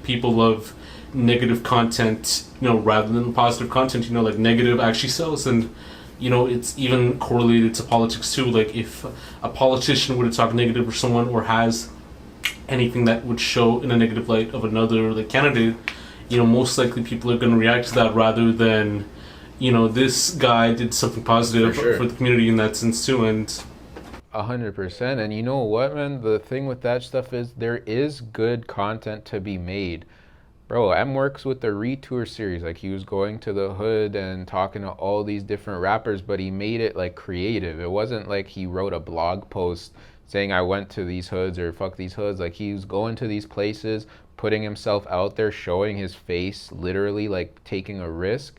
people love negative content, rather than positive content. Like, negative actually sells, and it's even correlated to politics too. Like, if a politician were to talk negative or someone, or has anything that would show in a negative light of another like candidate, most likely people are going to react to that, rather than this guy did something positive for the community in that sense too. And 100%. And you know what, man, the thing with that stuff is there is good content to be made. Bro, M works with the Retour series. Like, he was going to the hood and talking to all these different rappers, but he made it like creative. It wasn't like he wrote a blog post saying I went to these hoods or fuck these hoods. Like, he was going to these places, putting himself out there, showing his face, literally like taking a risk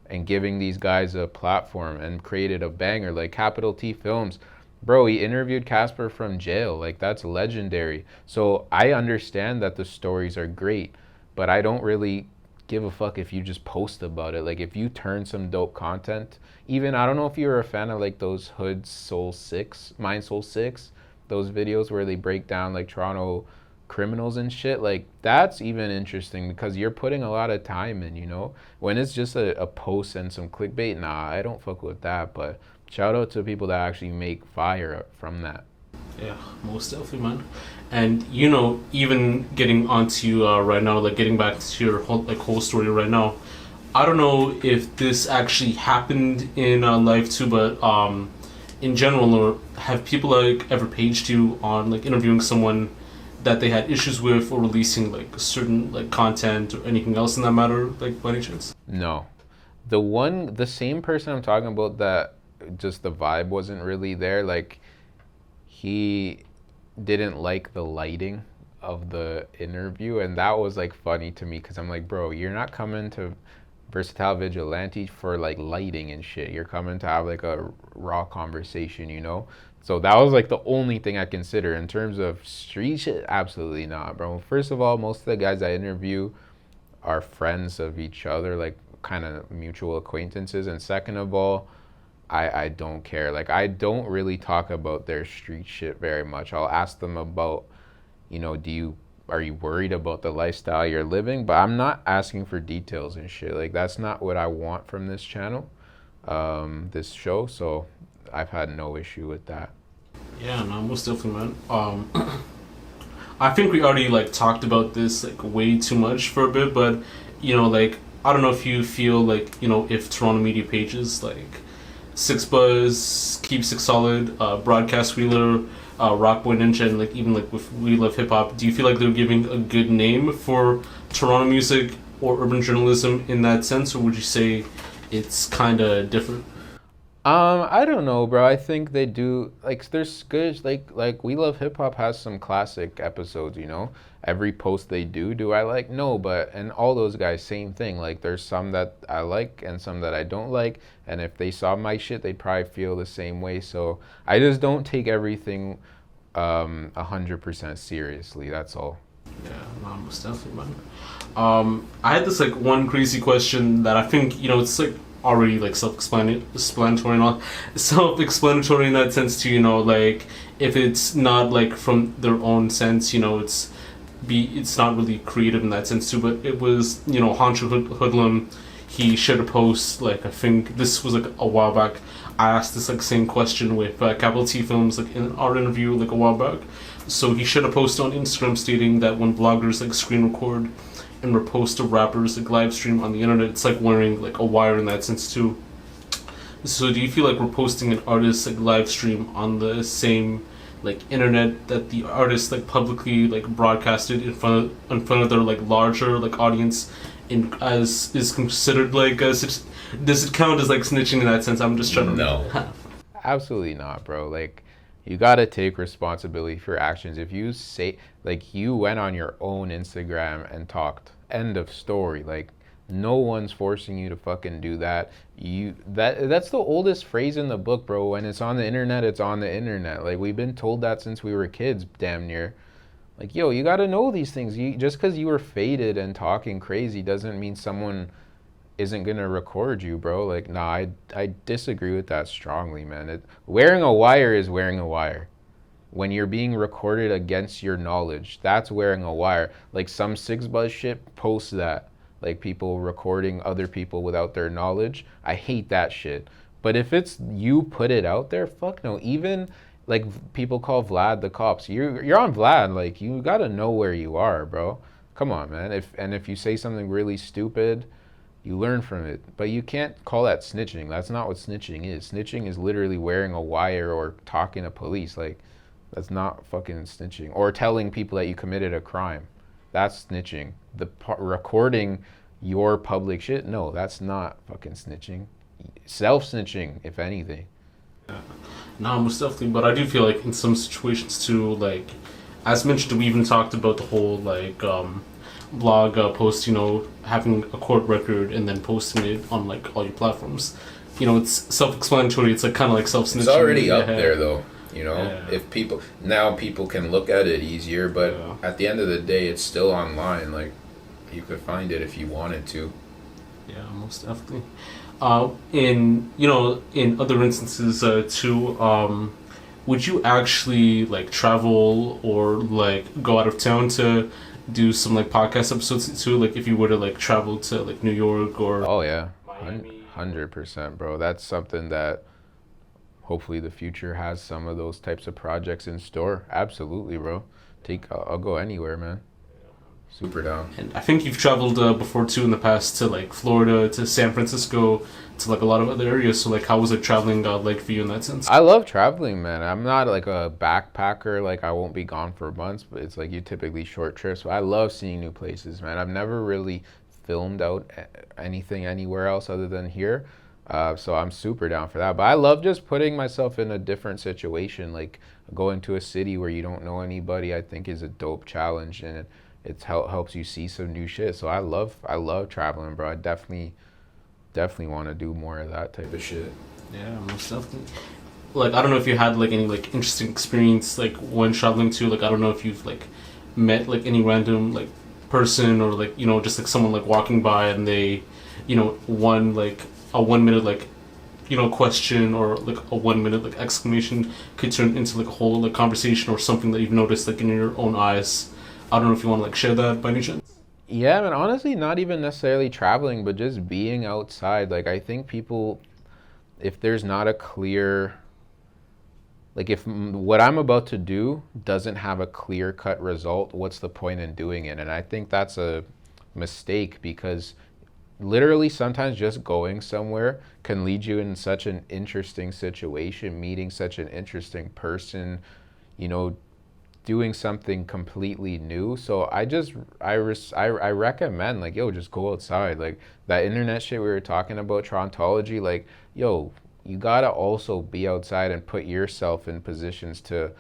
and giving these guys a platform, and created a banger. Like Capital T Films, bro, he interviewed Casper from jail. Like, that's legendary. So I understand that the stories are great, but I don't really give a fuck if you just post about it. Like, if you turn some dope content, even, I don't know if you're a fan of like those Hood Soul 6, Mind Soul 6, those videos where they break down like Toronto criminals and shit. Like, that's even interesting, because you're putting a lot of time in, when it's just a post and some clickbait. Nah, I don't fuck with that. But shout out to people that actually make fire from that. Yeah, most definitely, man. And even getting onto right now, like getting back to your whole story right now, I don't know if this actually happened in life too, but in general, or have people like ever paged you on like interviewing someone that they had issues with, or releasing like certain like content or anything else in that matter, like by any chance? No. The same person I'm talking about, that just the vibe wasn't really there. Like, he didn't like the lighting of the interview, and that was like funny to me, because I'm like, bro, you're not coming to Versatile Vigilante for like lighting and shit. You're coming to have like a raw conversation, So that was like the only thing I consider. In terms of street shit, absolutely not, bro. First of all, most of the guys I interview are friends of each other, like kind of mutual acquaintances. And second of all, I don't care. Like, I don't really talk about their street shit very much. I'll ask them about, are you worried about the lifestyle you're living? But I'm not asking for details and shit. Like, that's not what I want from this channel, this show. So I've had no issue with that. Yeah, no, most definitely, man. I think we already like talked about this like way too much for a bit, but like, I don't know if you feel like if Toronto media pages like Six Buzz, Keep Six Solid, Broadcast Wheeler, Rockboy Ninja, and like even like with We Love Hip Hop, do you feel like they're giving a good name for Toronto music or urban journalism in that sense, or would you say it's kind of different? I don't know, bro. I think they do like there's good like We Love Hip Hop has some classic episodes, you know. Every post they do I like? No, but and all those guys same thing. Like there's some that I like and some that I don't like, and if they saw my shit, they'd probably feel the same way. So I just don't take everything 100% seriously. That's all. Yeah, no, most definitely, man. I had this like one crazy question that I think it's like already like self-explanatory, not self-explanatory in that sense too. Like if it's not like from their own sense, it's not really creative in that sense too. But it was Honcho Hoodlum. He shared a post like I think this was like a while back. I asked this like same question with Capital T Films like in our interview like a while back. So he shared a post on Instagram stating that when bloggers like screen record and repost a rapper's like live stream on the internet, it's like wearing like a wire in that sense too. So do you feel like reposting an artist's like live stream on the same like internet that the artist like publicly like broadcasted in front of their like larger like audience as is considered like does it count as like snitching in that sense? I'm just trying to no. Absolutely not, bro. Like you gotta take responsibility for actions. If you say like you went on your own Instagram and talked, end of story. Like no one's forcing you to fucking do that. That's the oldest phrase in the book, bro. When it's on the internet, it's on the internet. Like we've been told that since we were kids, damn near. Like yo, you gotta know these things. Just because you were faded and talking crazy doesn't mean someone isn't gonna record you, bro. Like nah, I disagree with that strongly, man. Wearing a wire is wearing a wire. When you're being recorded against your knowledge, that's wearing a wire. Like some Six Buzz shit posts that, like people recording other people without their knowledge. I hate that shit. But if it's you put it out there, fuck no. Even like people call Vlad the cops. You're on Vlad. Like you gotta know where you are, bro. Come on, man. If you say something really stupid, you learn from it. But you can't call that snitching. That's not what snitching is. Snitching is literally wearing a wire or talking to police. Like that's not fucking snitching. Or telling people that you committed a crime. That's snitching. Recording your public shit, no, that's not fucking snitching. Self-snitching, if anything. Yeah. No, most definitely. But I do feel like in some situations too, like as mentioned, we even talked about the whole like blog post, having a court record and then posting it on like all your platforms. It's self-explanatory. It's like kind of like self-snitching. It's already up there though. If people can look at it easier, but at the end of the day, it's still online. Like you could find it if you wanted to. Yeah, most definitely. In other instances too, would you actually like travel or like go out of town to do some like podcast episodes too? Like if you were to like travel to like New York or Miami? 100%, bro. That's something that hopefully the future has some of those types of projects in store. Absolutely, bro. I'll go anywhere, man. Super down. And I think you've traveled before too in the past to like Florida, to San Francisco, to like a lot of other areas. So like how was it traveling like for you in that sense? I love traveling, man. I'm not like a backpacker. Like I won't be gone for months, but it's like you typically short trips. But I love seeing new places, man. I've never really filmed out anything anywhere else other than here. So I'm super down for that. But I love just putting myself in a different situation, like going to a city where you don't know anybody. I think is a dope challenge, and it helps you see some new shit. So I love traveling, bro. I definitely want to do more of that type of shit. Yeah, most definitely. Like I don't know if you had like any like interesting experience like when traveling to, like I don't know if you've like met like any random like person or like just like someone like walking by and they one like a 1 minute like question or like a 1 minute like exclamation could turn into like a whole like conversation or something that you've noticed like in your own eyes. I don't know if you want to like share that by any chance. Yeah, man, honestly not even necessarily traveling, but just being outside. Like I think people, if there's not a clear, like if what I'm about to do doesn't have a clear cut result, what's the point in doing it? And I think that's a mistake, because literally sometimes just going somewhere can lead you in such an interesting situation, meeting such an interesting person, doing something completely new. So I recommend like, yo, just go outside. Like that internet shit we were talking about, Torontology, like, yo, you gotta also be outside and put yourself in positions to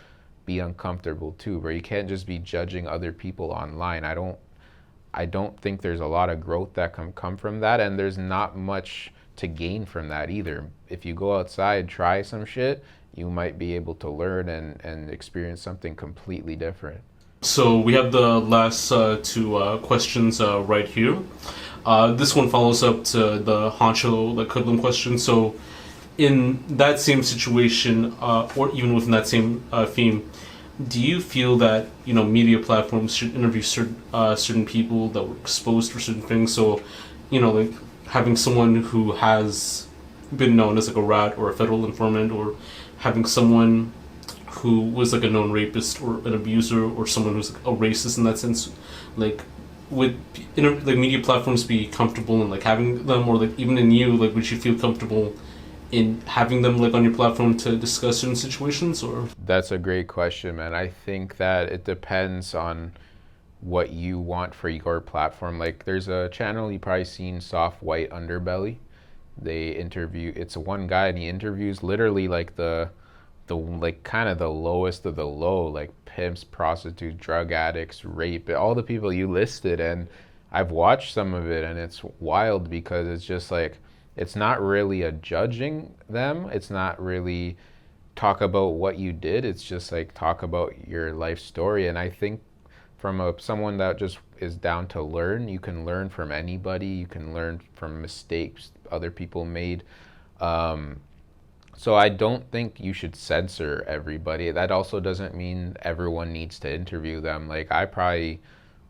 be uncomfortable too, bro. You can't just be judging other people online. I don't think there's a lot of growth that can come from that, and there's not much to gain from that either. If you go outside, try some shit, you might be able to learn and experience something completely different. So we have the last two questions right here. This one follows up to the Honcho Hoodlum question. So in that same situation, or even within that same theme, do you feel that media platforms should interview certain people that were exposed for certain things? So, like having someone who has been known as like a rat or a federal informant, or having someone who was like a known rapist or an abuser, or someone who's like a racist in that sense, like would media platforms be comfortable in like having them, or like even in you, like would you feel comfortable in having them like on your platform to discuss certain situations? Or that's a great question, man. I think that it depends on what you want for your platform. Like there's a channel you probably seen, Soft White Underbelly. They interview, it's one guy and he interviews literally like the like kind of the lowest of the low, like pimps, prostitutes, drug addicts, rape, all the people you listed. And I've watched some of it and it's wild because it's just like, it's not really a judging them. It's not really talk about what you did. It's just like talk about your life story. And I think from someone that just is down to learn, you can learn from anybody. You can learn from mistakes other people made. So I don't think you should censor everybody. That also doesn't mean everyone needs to interview them. Like I probably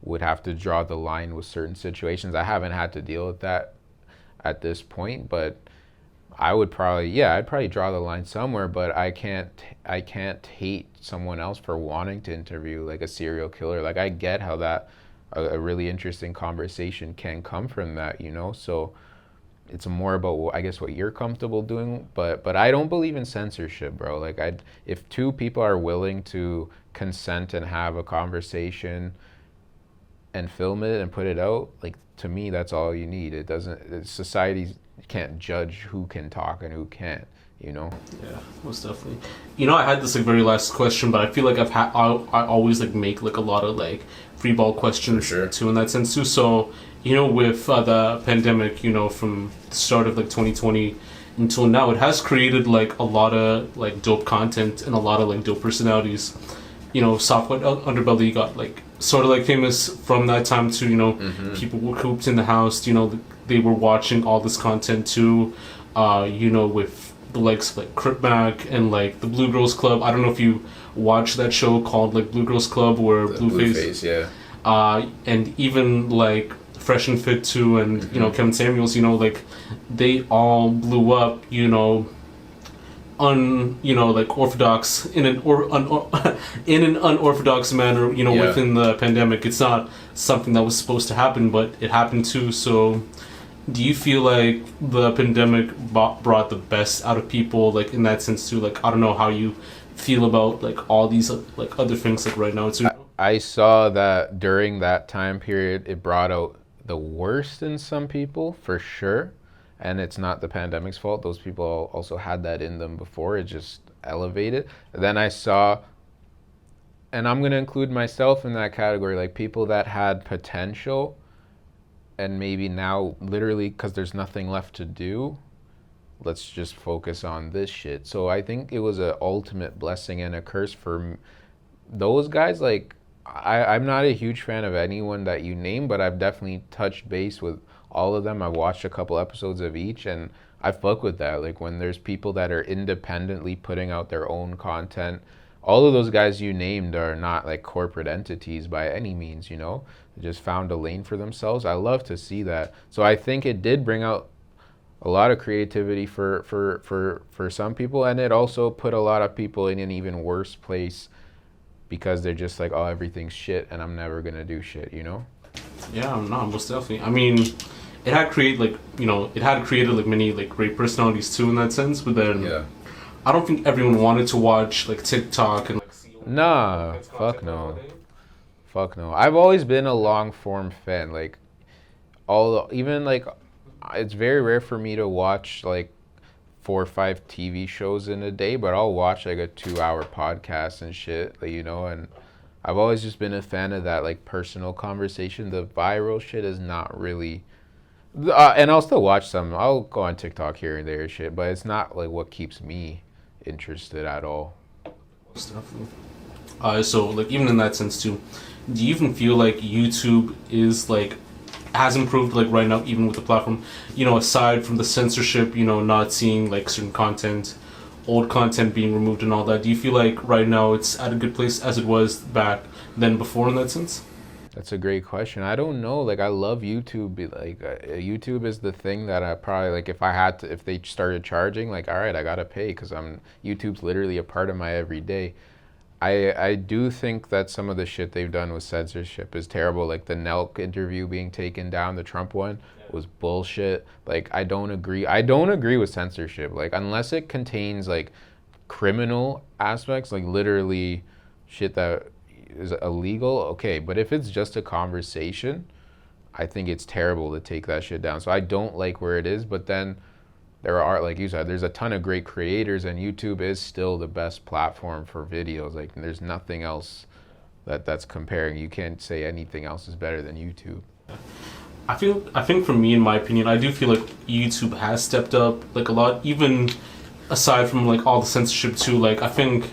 would have to draw the line with certain situations. I haven't had to deal with that at this point, but I'd probably draw the line somewhere, but I can't hate someone else for wanting to interview like a serial killer. Like I get how that a really interesting conversation can come from that, so it's more about I guess what you're comfortable doing, but I don't believe in censorship, bro. Like if two people are willing to consent and have a conversation and film it and put it out, like to me that's all you need. It doesn't, society can't judge who can talk and who can't, Yeah, most definitely. I had this like very last question, but I feel like I always like make like a lot of like free ball questions too in that sense too. So with the pandemic, from the start of like 2020 until now, it has created like a lot of like dope content and a lot of like dope personalities. Soft White Underbelly got like sort of like famous from that time too. People were cooped in the house. They were watching all this content too. With the likes of like Crip Mac and like the Blue Girls Club. I don't know if you watched that show called like Blue Girls Club or Blueface. Yeah. And even like Fresh and Fit too, and Kevin Samuels. Like they all blew up. Like orthodox in an unorthodox manner. Within the pandemic. It's not something that was supposed to happen, but it happened too. So, do you feel like the pandemic brought the best out of people, like in that sense too? Like I don't know how you feel about like all these like other things like right now too. I saw that during that time period, it brought out the worst in some people for sure. And it's not the pandemic's fault. Those people also had that in them before. It just elevated. Then I saw, and I'm going to include myself in that category, like people that had potential and maybe now literally because there's nothing left to do, let's just focus on this shit. So I think it was an ultimate blessing and a curse for those guys. Like I'm not a huge fan of anyone that you name, but I've definitely touched base with all of them. I watched a couple episodes of each and I fuck with that. Like when there's people that are independently putting out their own content, all of those guys you named are not like corporate entities by any means, They just found a lane for themselves. I love to see that. So I think it did bring out a lot of creativity for some people, and it also put a lot of people in an even worse place because they're just like, oh, everything's shit and I'm never gonna do shit, Yeah, no, most definitely. I mean, it had created like many like great personalities too in that sense, but then I don't think everyone wanted to watch like TikTok and like nah, fuck no. Fuck no. I've always been a long form fan. Like even like it's very rare for me to watch like 4 or 5 TV shows in a day, but I'll watch like a 2-hour podcast and shit, like, you know, and I've always just been a fan of that like personal conversation. The viral shit is not really, and I'll still watch some. I'll go on TikTok here and there and shit, but it's not like what keeps me interested at all. Definitely. So like even in that sense too, do you even feel like YouTube is like has improved like right now even with the platform, you know, aside from the censorship, you know, not seeing like certain content, old content being removed and all that, do you feel like right now it's at a good place as it was back then before in that sense? That's a great question. I don't know. Like, I love YouTube. Like, YouTube is the thing that I probably, like, if they started charging, like, all right, I gotta pay because YouTube's literally a part of my everyday. I do think that some of the shit they've done with censorship is terrible. Like the Nelk interview being taken down, the Trump one was bullshit. Like, I don't agree with censorship. Like, unless it contains like criminal aspects, like literally shit that is illegal, okay. But if it's just a conversation, I think it's terrible to take that shit down. So I don't like where it is, but then there are, like you said, there's a ton of great creators, and YouTube is still the best platform for videos. Like, there's nothing else that's comparing. You can't say anything else is better than YouTube. I think for me, in my opinion, I do feel like YouTube has stepped up like a lot, even aside from like all the censorship too. Like, I think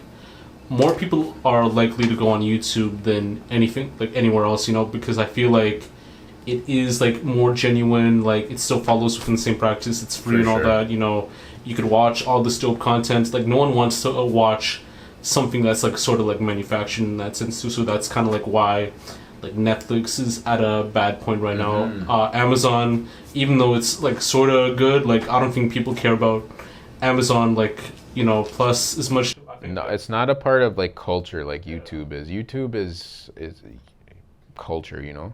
more people are likely to go on YouTube than anything, like anywhere else, you know, because I feel like it is like more genuine, like it still follows within the same practice, it's free and all that, you know, you could watch all this dope content. Like, no one wants to watch something that's like sort of like manufactured in that sense too, so that's kind of like why like Netflix is at a bad point right now. Amazon, even though it's like sort of good, like I don't think people care about Amazon, like, you know, Plus as much. No, it's not a part of like culture like YouTube is. YouTube is culture, you know.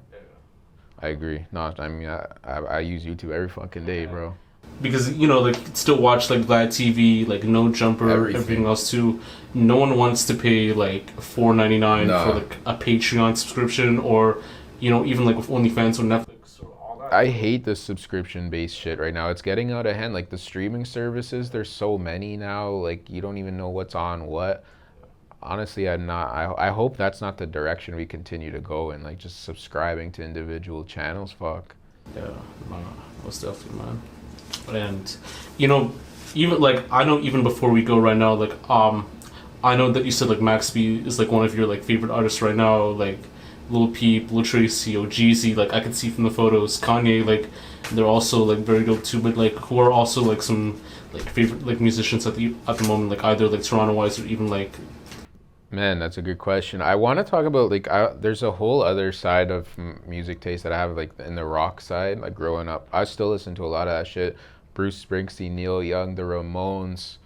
I agree. No, I mean, I use YouTube every fucking day, bro. Because, you know, like, you could still watch, like, Vlad TV, like, No Jumper, everything else, too. No one wants to pay, like, $4.99 for, like, a Patreon subscription, or, you know, even, like, with OnlyFans or Netflix or all that. I hate the subscription-based shit right now. It's getting out of hand. Like, the streaming services, there's so many now. Like, you don't even know what's on what. Honestly, I hope that's not the direction we continue to go in, like just subscribing to individual channels. Fuck. Yeah, most definitely, man. And, you know, even like, I know even before we go right now, like, I know that you said like Max B is like one of your like favorite artists right now, like Lil Peep, Lil Tracy, Jeezy, like I could see from the photos, Kanye, like they're also like very dope too, but like who are also like some like favorite like musicians at the moment, like either like Toronto wise or even like. Man, that's a good question. I want to talk about like there's a whole other side of music taste that I have, like in the rock side. Like growing up, I still listen to a lot of that shit. Bruce Springsteen, Neil Young, the Ramones,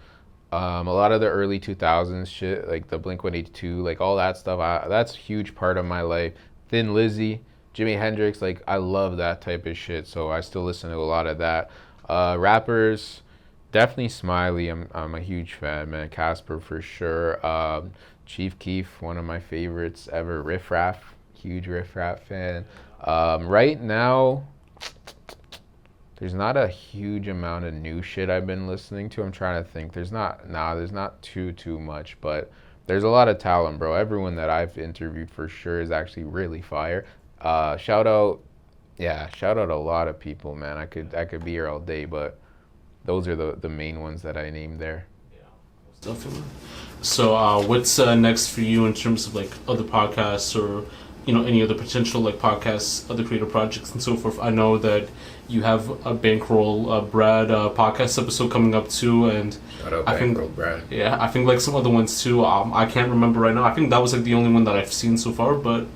a lot of the early 2000s shit, like the Blink-182, like all that stuff. That's a huge part of my life. Thin Lizzy, Jimi Hendrix, like I love that type of shit. So I still listen to a lot of that. Rappers, definitely Smiley. I'm a huge fan, man. Casper for sure. Chief Keef, one of my favorites ever. Riff Raff, huge Riff Raff fan. Right now, there's not a huge amount of new shit I've been listening to. I'm trying to think. There's not too much, but there's a lot of talent, bro. Everyone that I've interviewed for sure is actually really fire. Shout out a lot of people, man. I could be here all day, but those are the main ones that I named there. Definitely. So, what's next for you in terms of like other podcasts or, you know, any other potential like podcasts, other creative projects and so forth? I know that you have a Bankroll Brad podcast episode coming up too, and Shout out I Bankroll think Brad. Yeah, I think like some other ones too. I can't remember right now. I think that was like the only one that I've seen so far. But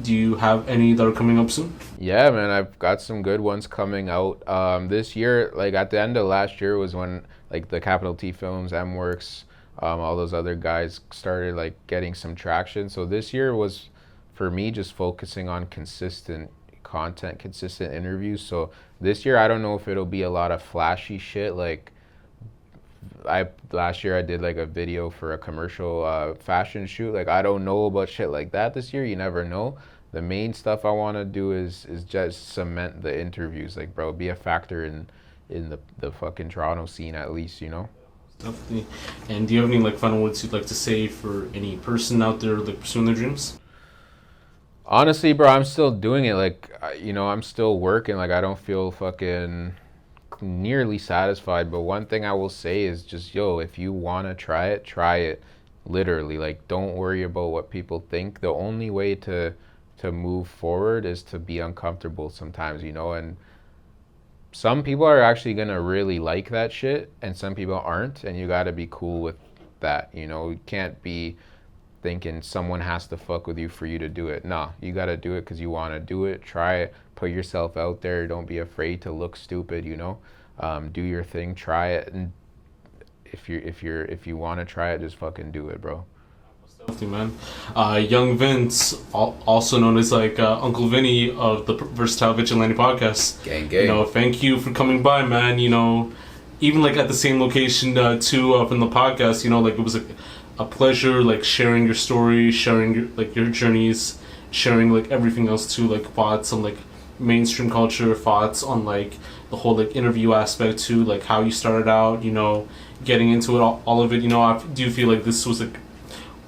do you have any that are coming up soon? Yeah, man, I've got some good ones coming out this year. Like at the end of last year was when like the Capital T Films, M-Works, all those other guys started like getting some traction. So this year was for me just focusing on consistent content, consistent interviews. So this year I don't know if it'll be a lot of flashy shit. Like last year I did like a video for a commercial fashion shoot. Like I don't know about shit like that this year. You never know. The main stuff I want to do is just cement the interviews. Like, bro, be a factor in in the fucking Toronto scene, at least, you know. Definitely. And do you have any like final words you'd like to say for any person out there like pursuing their dreams? Honestly, bro, I'm still doing it. Like, you know, I'm still working. Like, I don't feel fucking nearly satisfied. But one thing I will say is just, yo, if you want to try it, try it. Literally. Like, don't worry about what people think. The only way to move forward is to be uncomfortable sometimes, you know. And some people are actually going to really like that shit, and some people aren't. And you got to be cool with that, you know. You can't be thinking someone has to fuck with you for you to do it. Nah, you gotta do it because you want to do it. Try it. Put yourself out there. Don't be afraid to look stupid. You know, do your thing. Try it. And if you want to try it, just fucking do it, bro. Definitely, man. Young Vince, also known as like Uncle Vinny of the Versatile Vigilante Podcast. Gang, gang. You know, thank you for coming by, man. You know, even like at the same location too from the podcast. You know, like it was a pleasure like sharing your story, sharing your journeys, sharing like everything else too, like thoughts on like mainstream culture, thoughts on like the whole like interview aspect too, like how you started out, you know, getting into it, all of it. You know, I do feel like this was like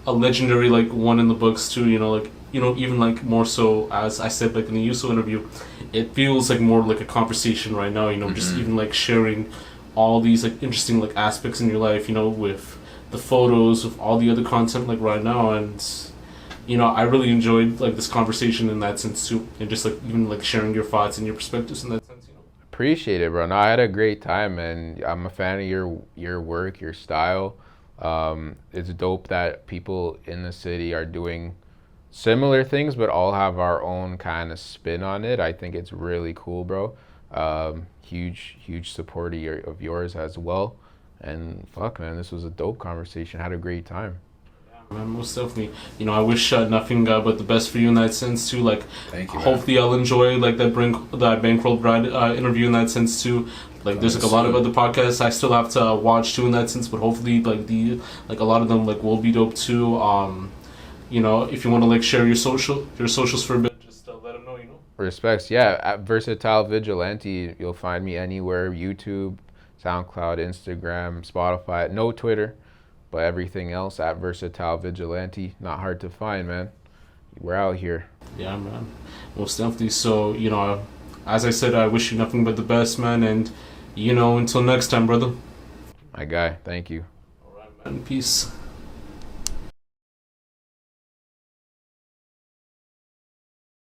a legendary like one in the books too, you know, like, you know, even like more so as I said like in the USO interview, it feels like more like a conversation right now, you know, just even like sharing all these like interesting like aspects in your life, you know, with the photos, of all the other content like right now. And you know, I really enjoyed like this conversation in that sense too, and just like even like sharing your thoughts and your perspectives in that sense, you know. Appreciate it, bro. No, I had a great time, and I'm a fan of your work, your style. It's dope that people in the city are doing similar things but all have our own kind of spin on it. I think it's really cool, bro. Huge supporter of yours as well. And fuck, man, this was a dope conversation. Had a great time. Yeah, man, most definitely. You know, I wish nothing but the best for you in that sense too. Like, thank you, hopefully I'll enjoy like that Bankroll Bride interview in that sense too. Like, there's like a lot of other podcasts I still have to watch too in that sense, but hopefully like a lot of them like will be dope too. You know, if you want to like share your socials for a bit, just let them know. You know. Respects, yeah. At Versatile Vigilante, you'll find me anywhere: YouTube, SoundCloud, Instagram, Spotify. No Twitter, but everything else at Versatile Vigilante. Not hard to find, man. We're out here. Yeah, man. Most definitely. So, you know, as I said, I wish you nothing but the best, man. And, you know, until next time, brother. My guy, thank you. All right, man. Peace.